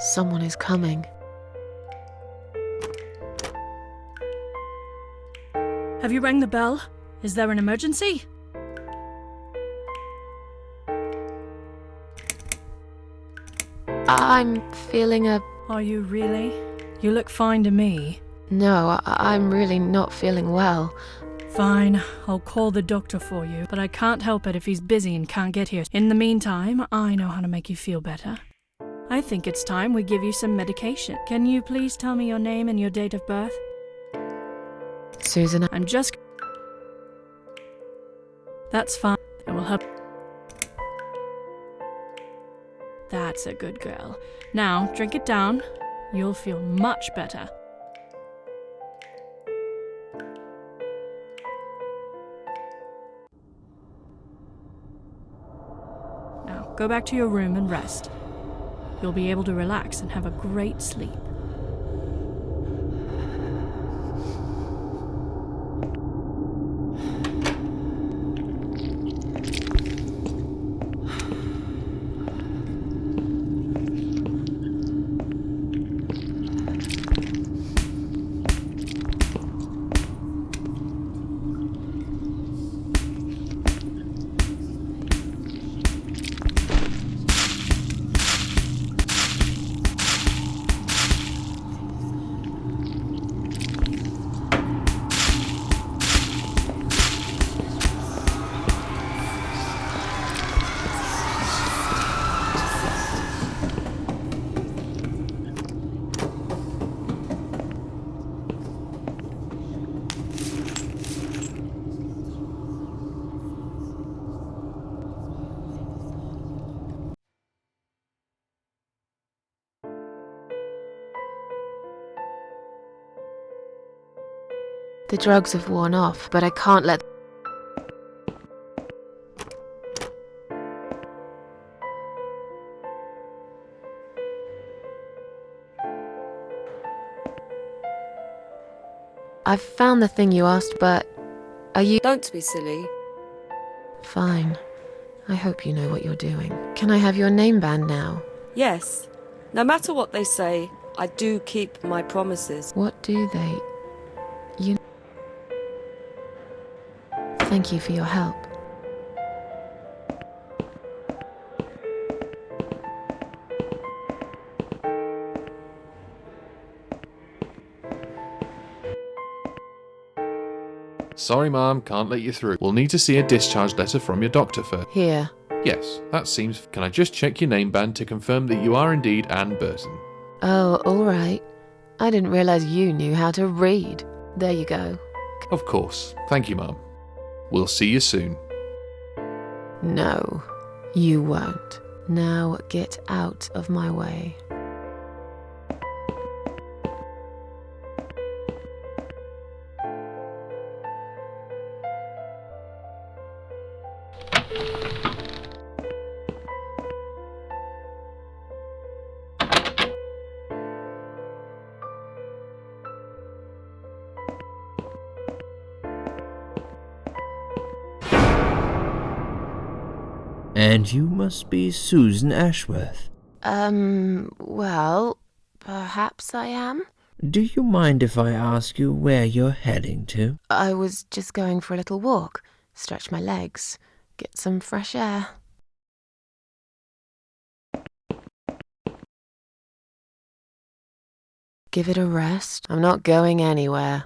Someone is coming. Have you rang the bell? Is there an emergency? I'm feeling a... Are you really? You look fine to me. No, I'm really not feeling well. Fine, I'll call the doctor for you, but I can't help it if he's busy and can't get here. In the meantime, I know how to make you feel better. I think it's time we give you some medication. Can you please tell me your name and your date of birth? Susan... I'm just... That's fine. It will help. That's a good girl. Now, drink it down. You'll feel much better. Now, go back to your room and rest. You'll be able to relax and have a great sleep. The drugs have worn off, but I can't let... I've found the thing you asked, but... Are you... Don't be silly. Fine. I hope you know what you're doing. Can I have your name band now? Yes. No matter what they say, I do keep my promises. What do they... You... Thank you for your help. Sorry, Mum, can't let you through. We'll need to see a discharge letter from your doctor first. Here. Yes, that seems... Can I just check your name band to confirm that you are indeed Anne Burton? Oh, all right. I didn't realize you knew how to read. There you go. Of course. Thank you, Mum. We'll see you soon. No, you won't. Now get out of my way. And you must be Susan Ashworth. Well, perhaps I am. Do you mind if I ask you where you're heading to? I was just going for a little walk, stretch my legs, get some fresh air. Give it a rest. I'm not going anywhere.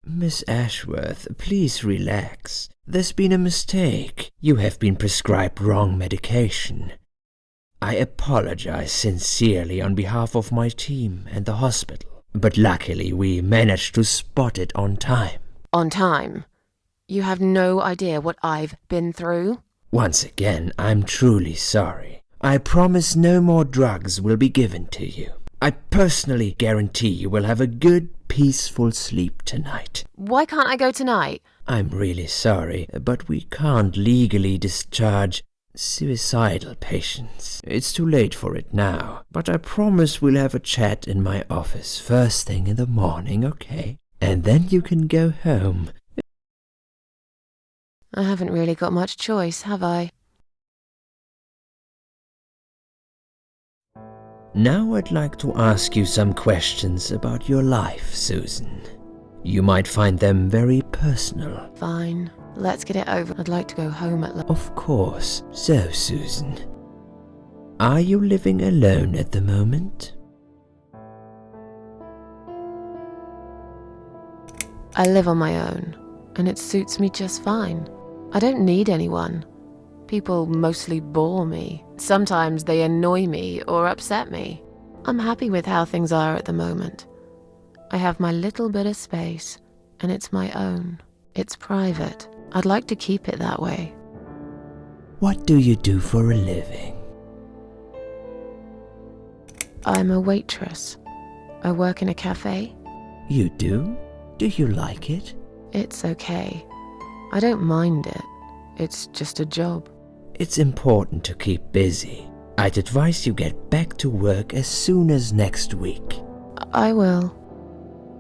Miss Ashworth, please relax. There's been a mistake. You have been prescribed wrong medication. I apologize sincerely on behalf of my team and the hospital, but luckily we managed to spot it on time. On time? You have no idea what I've been through? Once again, I'm truly sorry. I promise no more drugs will be given to you. I personally guarantee you will have a good, peaceful sleep tonight. Why can't I go tonight? I'm really sorry, but we can't legally discharge suicidal patients. It's too late for it now, but I promise we'll have a chat in my office first thing in the morning, okay? And then you can go home. I haven't really got much choice, have I? Now I'd like to ask you some questions about your life, Susan. You might find them very personal. Fine. Let's get it over. I'd like to go home at Of course. So, Susan, are you living alone at the moment? I live on my own, and it suits me just fine. I don't need anyone. People mostly bore me. Sometimes they annoy me or upset me. I'm happy with how things are at the moment. I have my little bit of space, and it's my own. It's private. I'd like to keep it that way. What do you do for a living? I'm a waitress. I work in a cafe. You do? Do you like it? It's okay. I don't mind it. It's just a job. It's important to keep busy. I'd advise you get back to work as soon as next week. I will.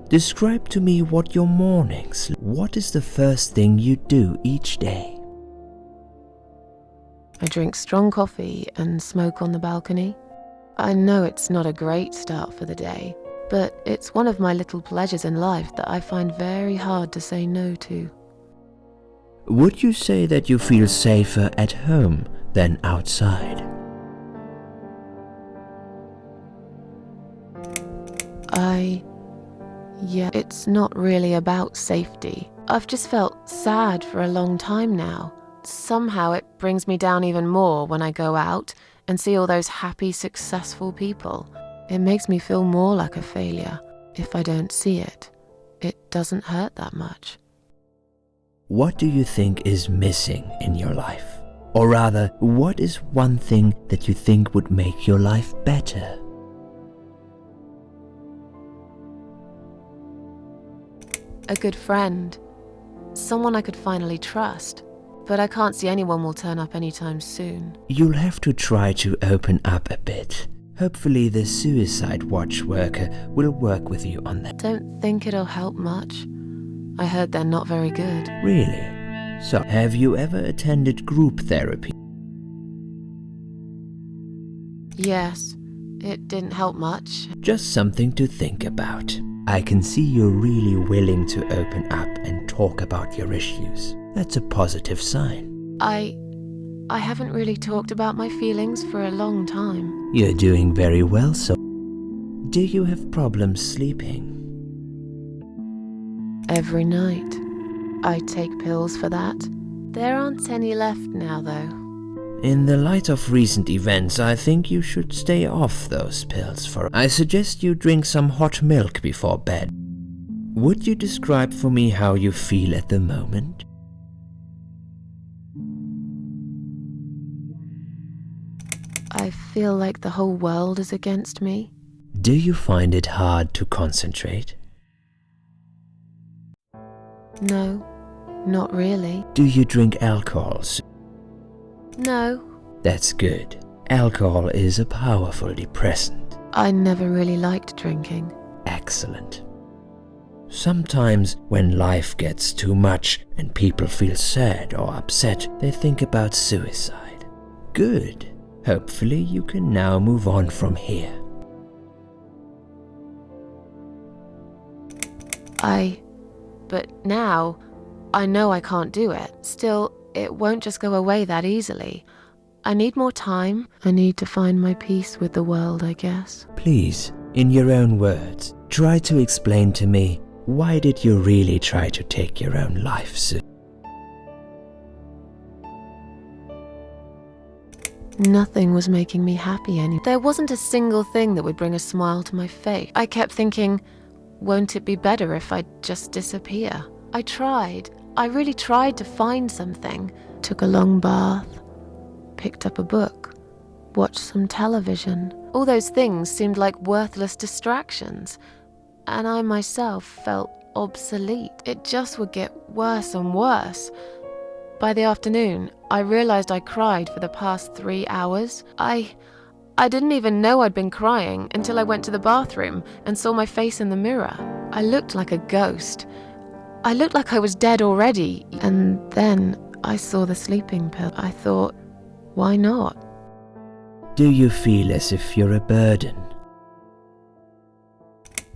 Describe to me what your mornings. What is the first thing you do each day? I drink strong coffee and smoke on the balcony. I know it's not a great start for the day, but it's one of my little pleasures in life that I find very hard to say no to. Would you say that you feel safer at home than outside? Yeah, it's not really about safety. I've just felt sad for a long time now. Somehow it brings me down even more when I go out and see all those happy, successful people. It makes me feel more like a failure. If I don't see it, it doesn't hurt that much. What do you think is missing in your life? Or rather, what is one thing that you think would make your life better? a good friend, someone I could finally trust. But I can't see anyone will turn up anytime soon. You'll have to try to open up a bit. Hopefully the suicide watch worker will work with you on that. Don't think it'll help much. I heard they're not very good. Really? So, have you ever attended group therapy? Yes, it didn't help much. Just something to think about. I can see you're really willing to open up and talk about your issues. That's a positive sign. I haven't really talked about my feelings for a long time. You're doing very well, so. Do you have problems sleeping? Every night. I take pills for that. There aren't any left now, though. In the light of recent events, I think you should stay off those pills for. I suggest you drink some hot milk before bed. Would you describe for me how you feel at the moment? I feel like the whole world is against me. Do you find it hard to concentrate? No, not really. Do you drink alcohol? No. That's good. Alcohol is a powerful depressant. I never really liked drinking. Excellent. Sometimes when life gets too much and people feel sad or upset, they think about suicide. Good. Hopefully you can now move on from here. But now, I know I can't do it. Still, it won't just go away that easily. I need more time. I need to find my peace with the world, I guess. Please, in your own words, try to explain to me, why did you really try to take your own life, Sue? Nothing was making me happy anymore. There wasn't a single thing that would bring a smile to my face. I kept thinking, won't it be better if I just disappear? I tried. I really tried to find something. Took a long bath, picked up a book, watched some television. All those things seemed like worthless distractions, and I myself felt obsolete. It just would get worse and worse. By the afternoon, I realized I cried for the past 3 hours. I didn't even know I'd been crying until I went to the bathroom and saw my face in the mirror. I looked like a ghost. I looked like I was dead already. And then I saw the sleeping pill. I thought, why not? Do you feel as if you're a burden?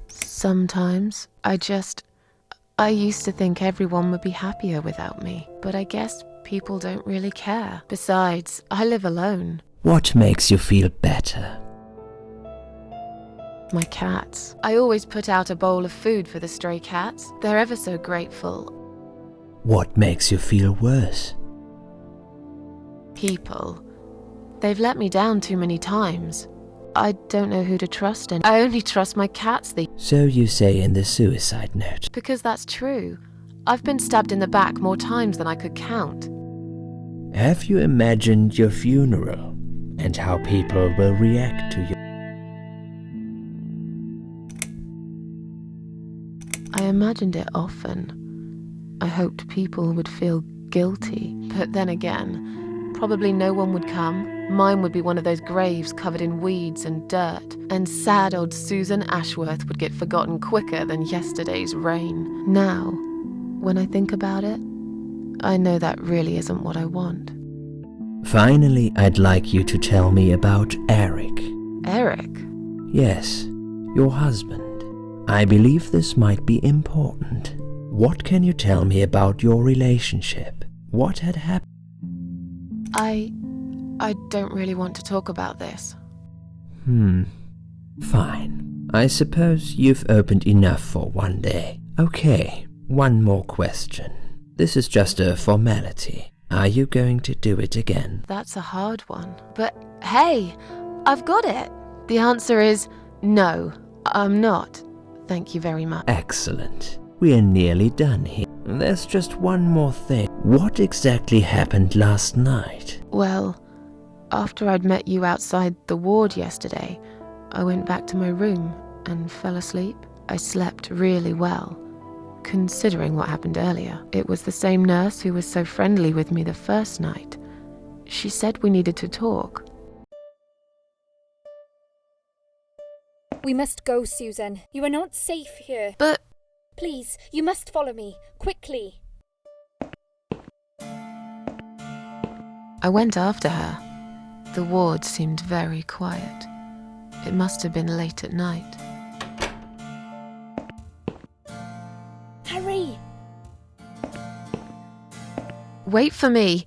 Sometimes. I used to think everyone would be happier without me, but I guess people don't really care. Besides, I live alone. What makes you feel better? My cats. I always put out a bowl of food for the stray cats. They're ever so grateful. What makes you feel worse? People. They've let me down too many times. I don't know who to trust, and I only trust my cats. So you say in the suicide note. Because that's true. I've been stabbed in the back more times than I could count. Have you imagined your funeral and how people will react to you? I imagined it often. I hoped people would feel guilty, but then again, probably no one would come. Mine would be one of those graves covered in weeds and dirt, and sad old Susan Ashworth would get forgotten quicker than yesterday's rain. Now, when I think about it, I know that really isn't what I want. Finally, I'd like you to tell me about Eric. Eric? Yes, your husband. I believe this might be important. What can you tell me about your relationship? What had happened? I don't really want to talk about this. Fine. I suppose you've opened enough for one day. Okay, one more question. This is just a formality. Are you going to do it again? That's a hard one. But hey, I've got it. The answer is no, I'm not. Thank you very much. Excellent. We're nearly done here. There's just one more thing. What exactly happened last night? Well, after I'd met you outside the ward yesterday, I went back to my room and fell asleep. I slept really well. considering what happened earlier. It was the same nurse who was so friendly with me the first night. She said we needed to talk. We must go, Susan. You are not safe here. But... Please, you must follow me. Quickly. I went after her. The ward seemed very quiet. It must have been late at night. Hurry! Wait for me!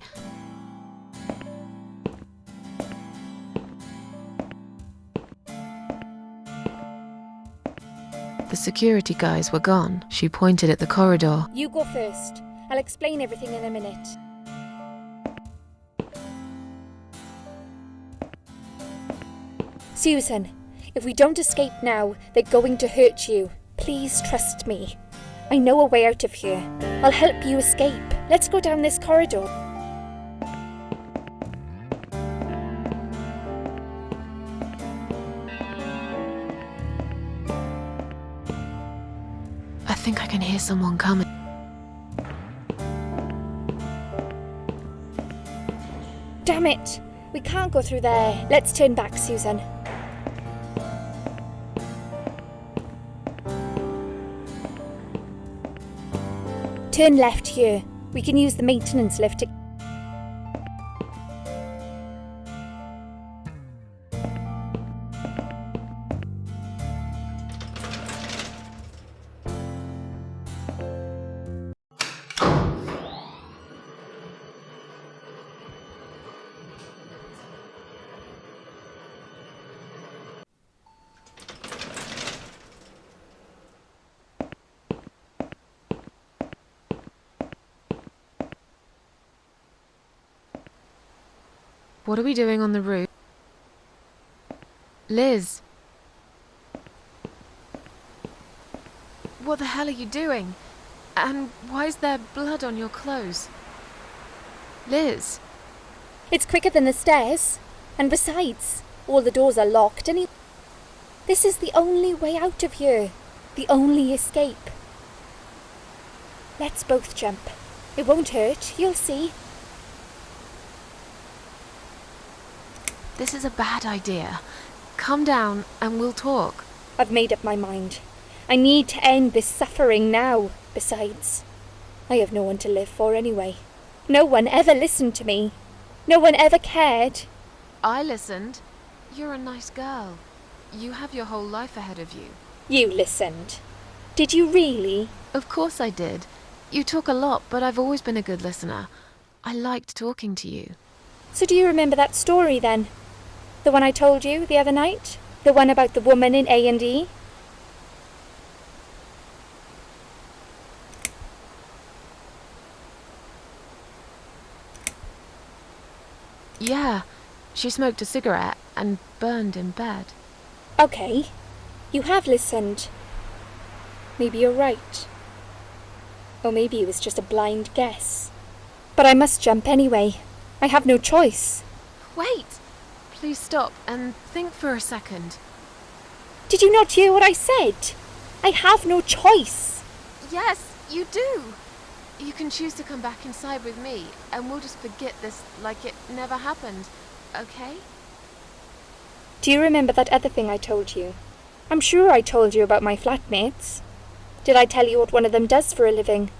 The security guys were gone. She pointed at the corridor. You go first. I'll explain everything in a minute. Susan, if we don't escape now, they're going to hurt you. Please trust me. I know a way out of here. I'll help you escape. Let's go down this corridor. I think I can hear someone coming. Damn it! We can't go through there. Let's turn back, Susan. Turn left here. We can use the maintenance lift to... What are we doing on the roof? Liz! What the hell are you doing? And why is there blood on your clothes? Liz! It's quicker than the stairs. And besides, all the doors are locked This is the only way out of here. The only escape. Let's both jump. It won't hurt, you'll see. This is a bad idea. Come down and we'll talk. I've made up my mind. I need to end this suffering now. Besides, I have no one to live for anyway. No one ever listened to me. No one ever cared. I listened. You're a nice girl. You have your whole life ahead of you. You listened. Did you really? Of course I did. You talk a lot, but I've always been a good listener. I liked talking to you. So do you remember that story then? The one I told you the other night? The one about the woman in A&E? Yeah, she smoked a cigarette and burned in bed. Okay, you have listened. Maybe you're right. Or maybe it was just a blind guess. But I must jump anyway. I have no choice. Wait! Please stop and think for a second. Did you not hear what I said? I have no choice. Yes, you do. You can choose to come back inside with me, and we'll just forget this like it never happened, okay? Do you remember that other thing I told you? I'm sure I told you about my flatmates. Did I tell you what one of them does for a living?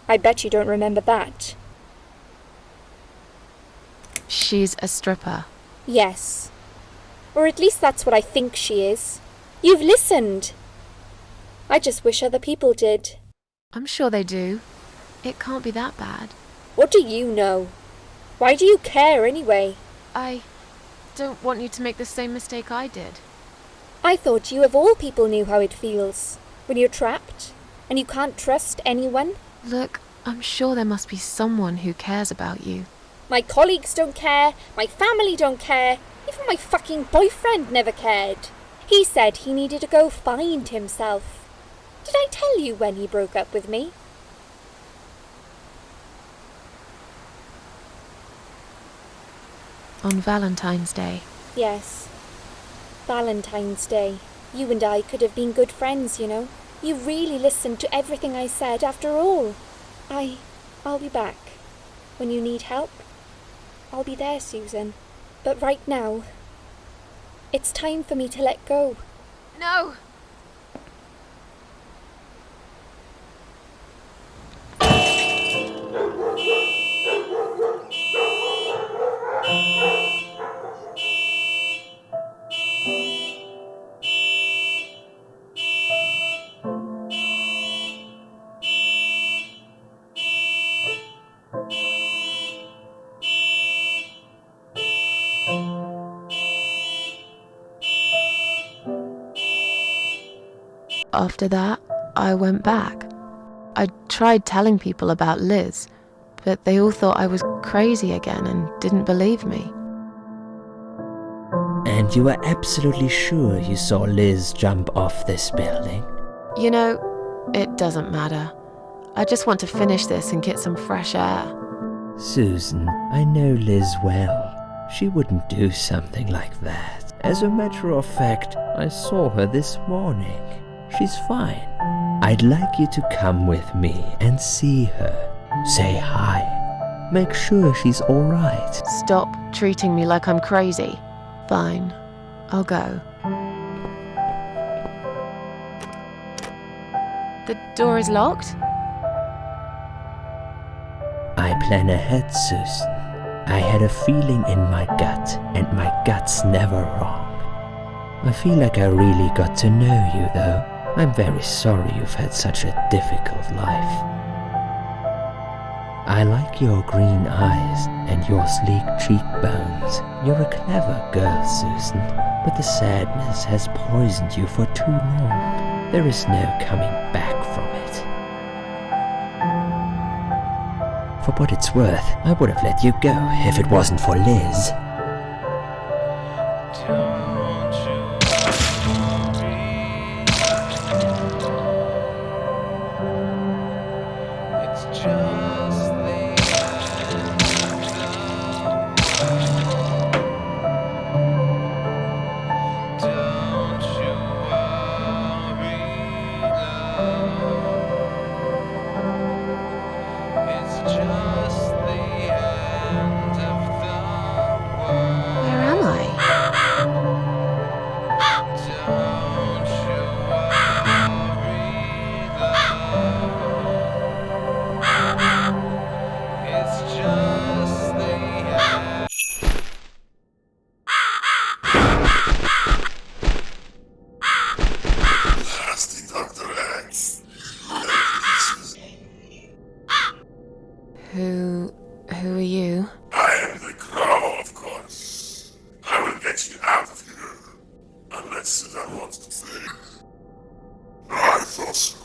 I bet you don't remember that. She's a stripper. Yes. Or at least that's what I think she is. You've listened. I just wish other people did. I'm sure they do. It can't be that bad. What do you know? Why do you care anyway? I don't want you to make the same mistake I did. I thought you of all people knew how it feels when you're trapped and you can't trust anyone. Look, I'm sure there must be someone who cares about you. My colleagues don't care, my family don't care, even my fucking boyfriend never cared. He said he needed to go find himself. Did I tell you when he broke up with me? On Valentine's Day. Yes. Valentine's Day. You and I could have been good friends, you know. You really listened to everything I said after all. I'll be back. When you need help, I'll be there, Susan. But right now, it's time for me to let go. No! After that, I went back. I tried telling people about Liz, but they all thought I was crazy again and didn't believe me. And you were absolutely sure you saw Liz jump off this building? You know, it doesn't matter. I just want to finish this and get some fresh air. Susan, I know Liz well. She wouldn't do something like that. As a matter of fact, I saw her this morning. She's fine. I'd like you to come with me and see her. Say hi. Make sure she's all right. Stop treating me like I'm crazy. Fine, I'll go. The door is locked? I plan ahead, Susan. I had a feeling in my gut, and my gut's never wrong. I feel like I really got to know you, though. I'm very sorry you've had such a difficult life. I like your green eyes and your sleek cheekbones. You're a clever girl, Susan, but the sadness has poisoned you for too long. There is no coming back from it. For what it's worth, I would have let you go if it wasn't for Liz. Where am I? Who are you? I am the Crow, of course. I will get you out of here. Unless Susan wants to stay. I thought so.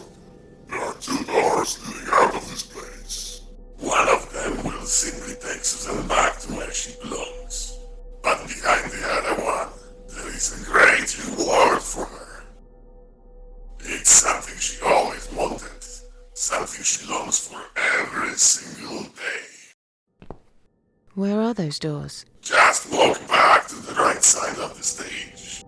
There are 2 doors leading out of this place. One of them will simply take Susan back to where she belongs. But behind the other one, there is a great reward for her. It's something she always wanted. Something she longs for every single day. Where are those doors? Just walk back to the right side of the stage.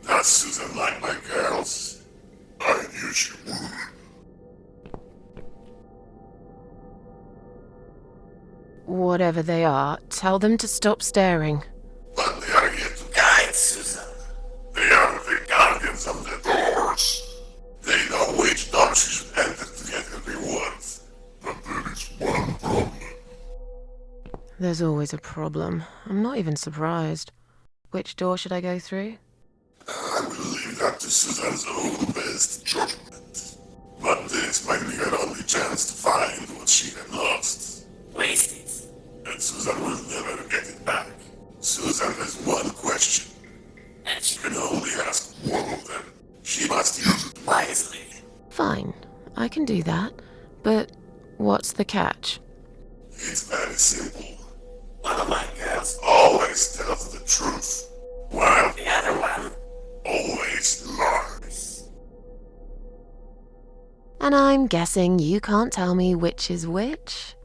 Does Susan like my girls? I knew she would. Whatever they are, tell them to stop staring. But they are here to guide Susan. They are the guardians of the doors. They know which door she should enter to get her rewards. But there is one problem. There's always a problem. I'm not even surprised. Which door should I go through? I will leave that to Susan's own best judgment. But this might be her only chance to find what she had lost. Waste it. And Susan will never get it back. Susan has one question. And she can only ask one of them. She must use it wisely. Fine, I can do that. But what's the catch? It's very simple. One of my girls always tells the truth, while the other one always lies. And I'm guessing you can't tell me which is which?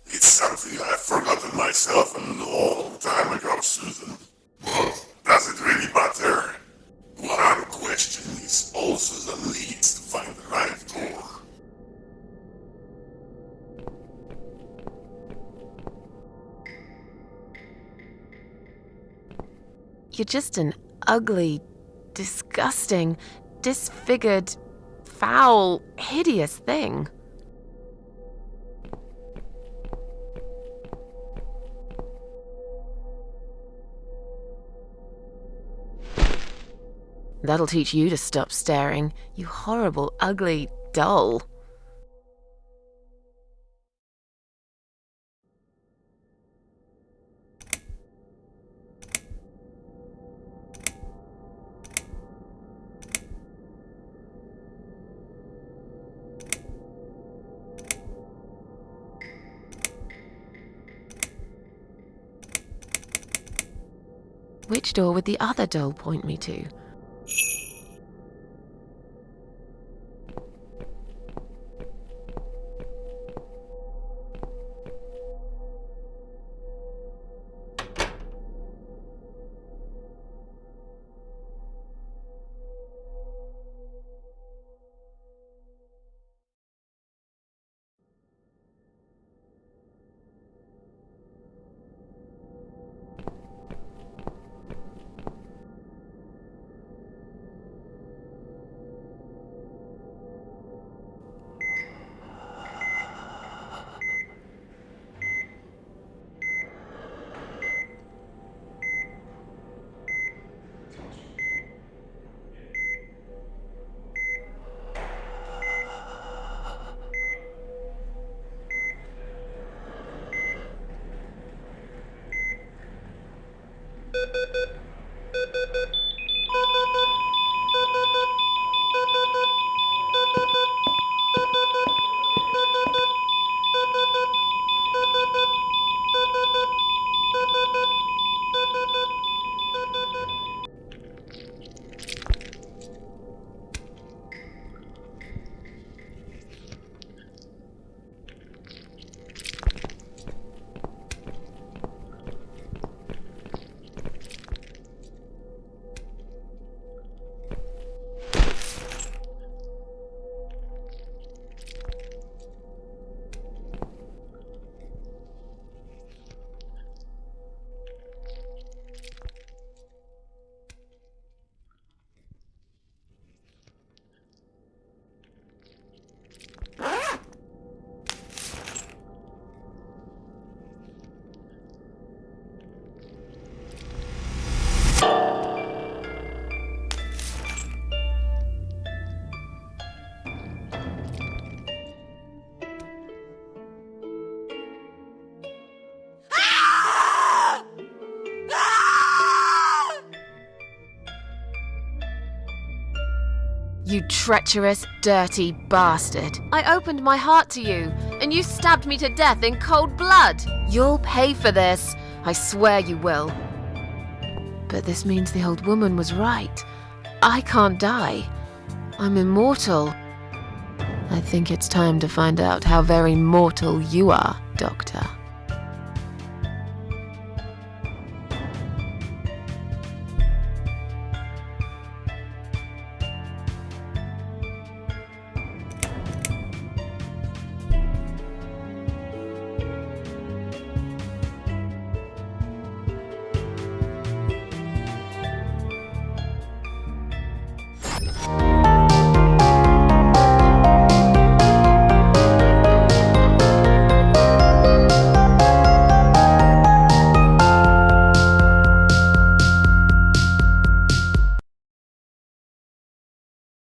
It's something I forgot started myself a long time ago, Susan. But does it really matter? One question is also the leads to find the right door. You're just an ugly, disgusting, disfigured, foul, hideous thing. That'll teach you to stop staring, you horrible, ugly doll. Which door would the other doll point me to? You treacherous, dirty bastard. I opened my heart to you, and you stabbed me to death in cold blood. You'll pay for this. I swear you will. But this means the old woman was right. I can't die. I'm immortal. I think it's time to find out how very mortal you are, Doctor.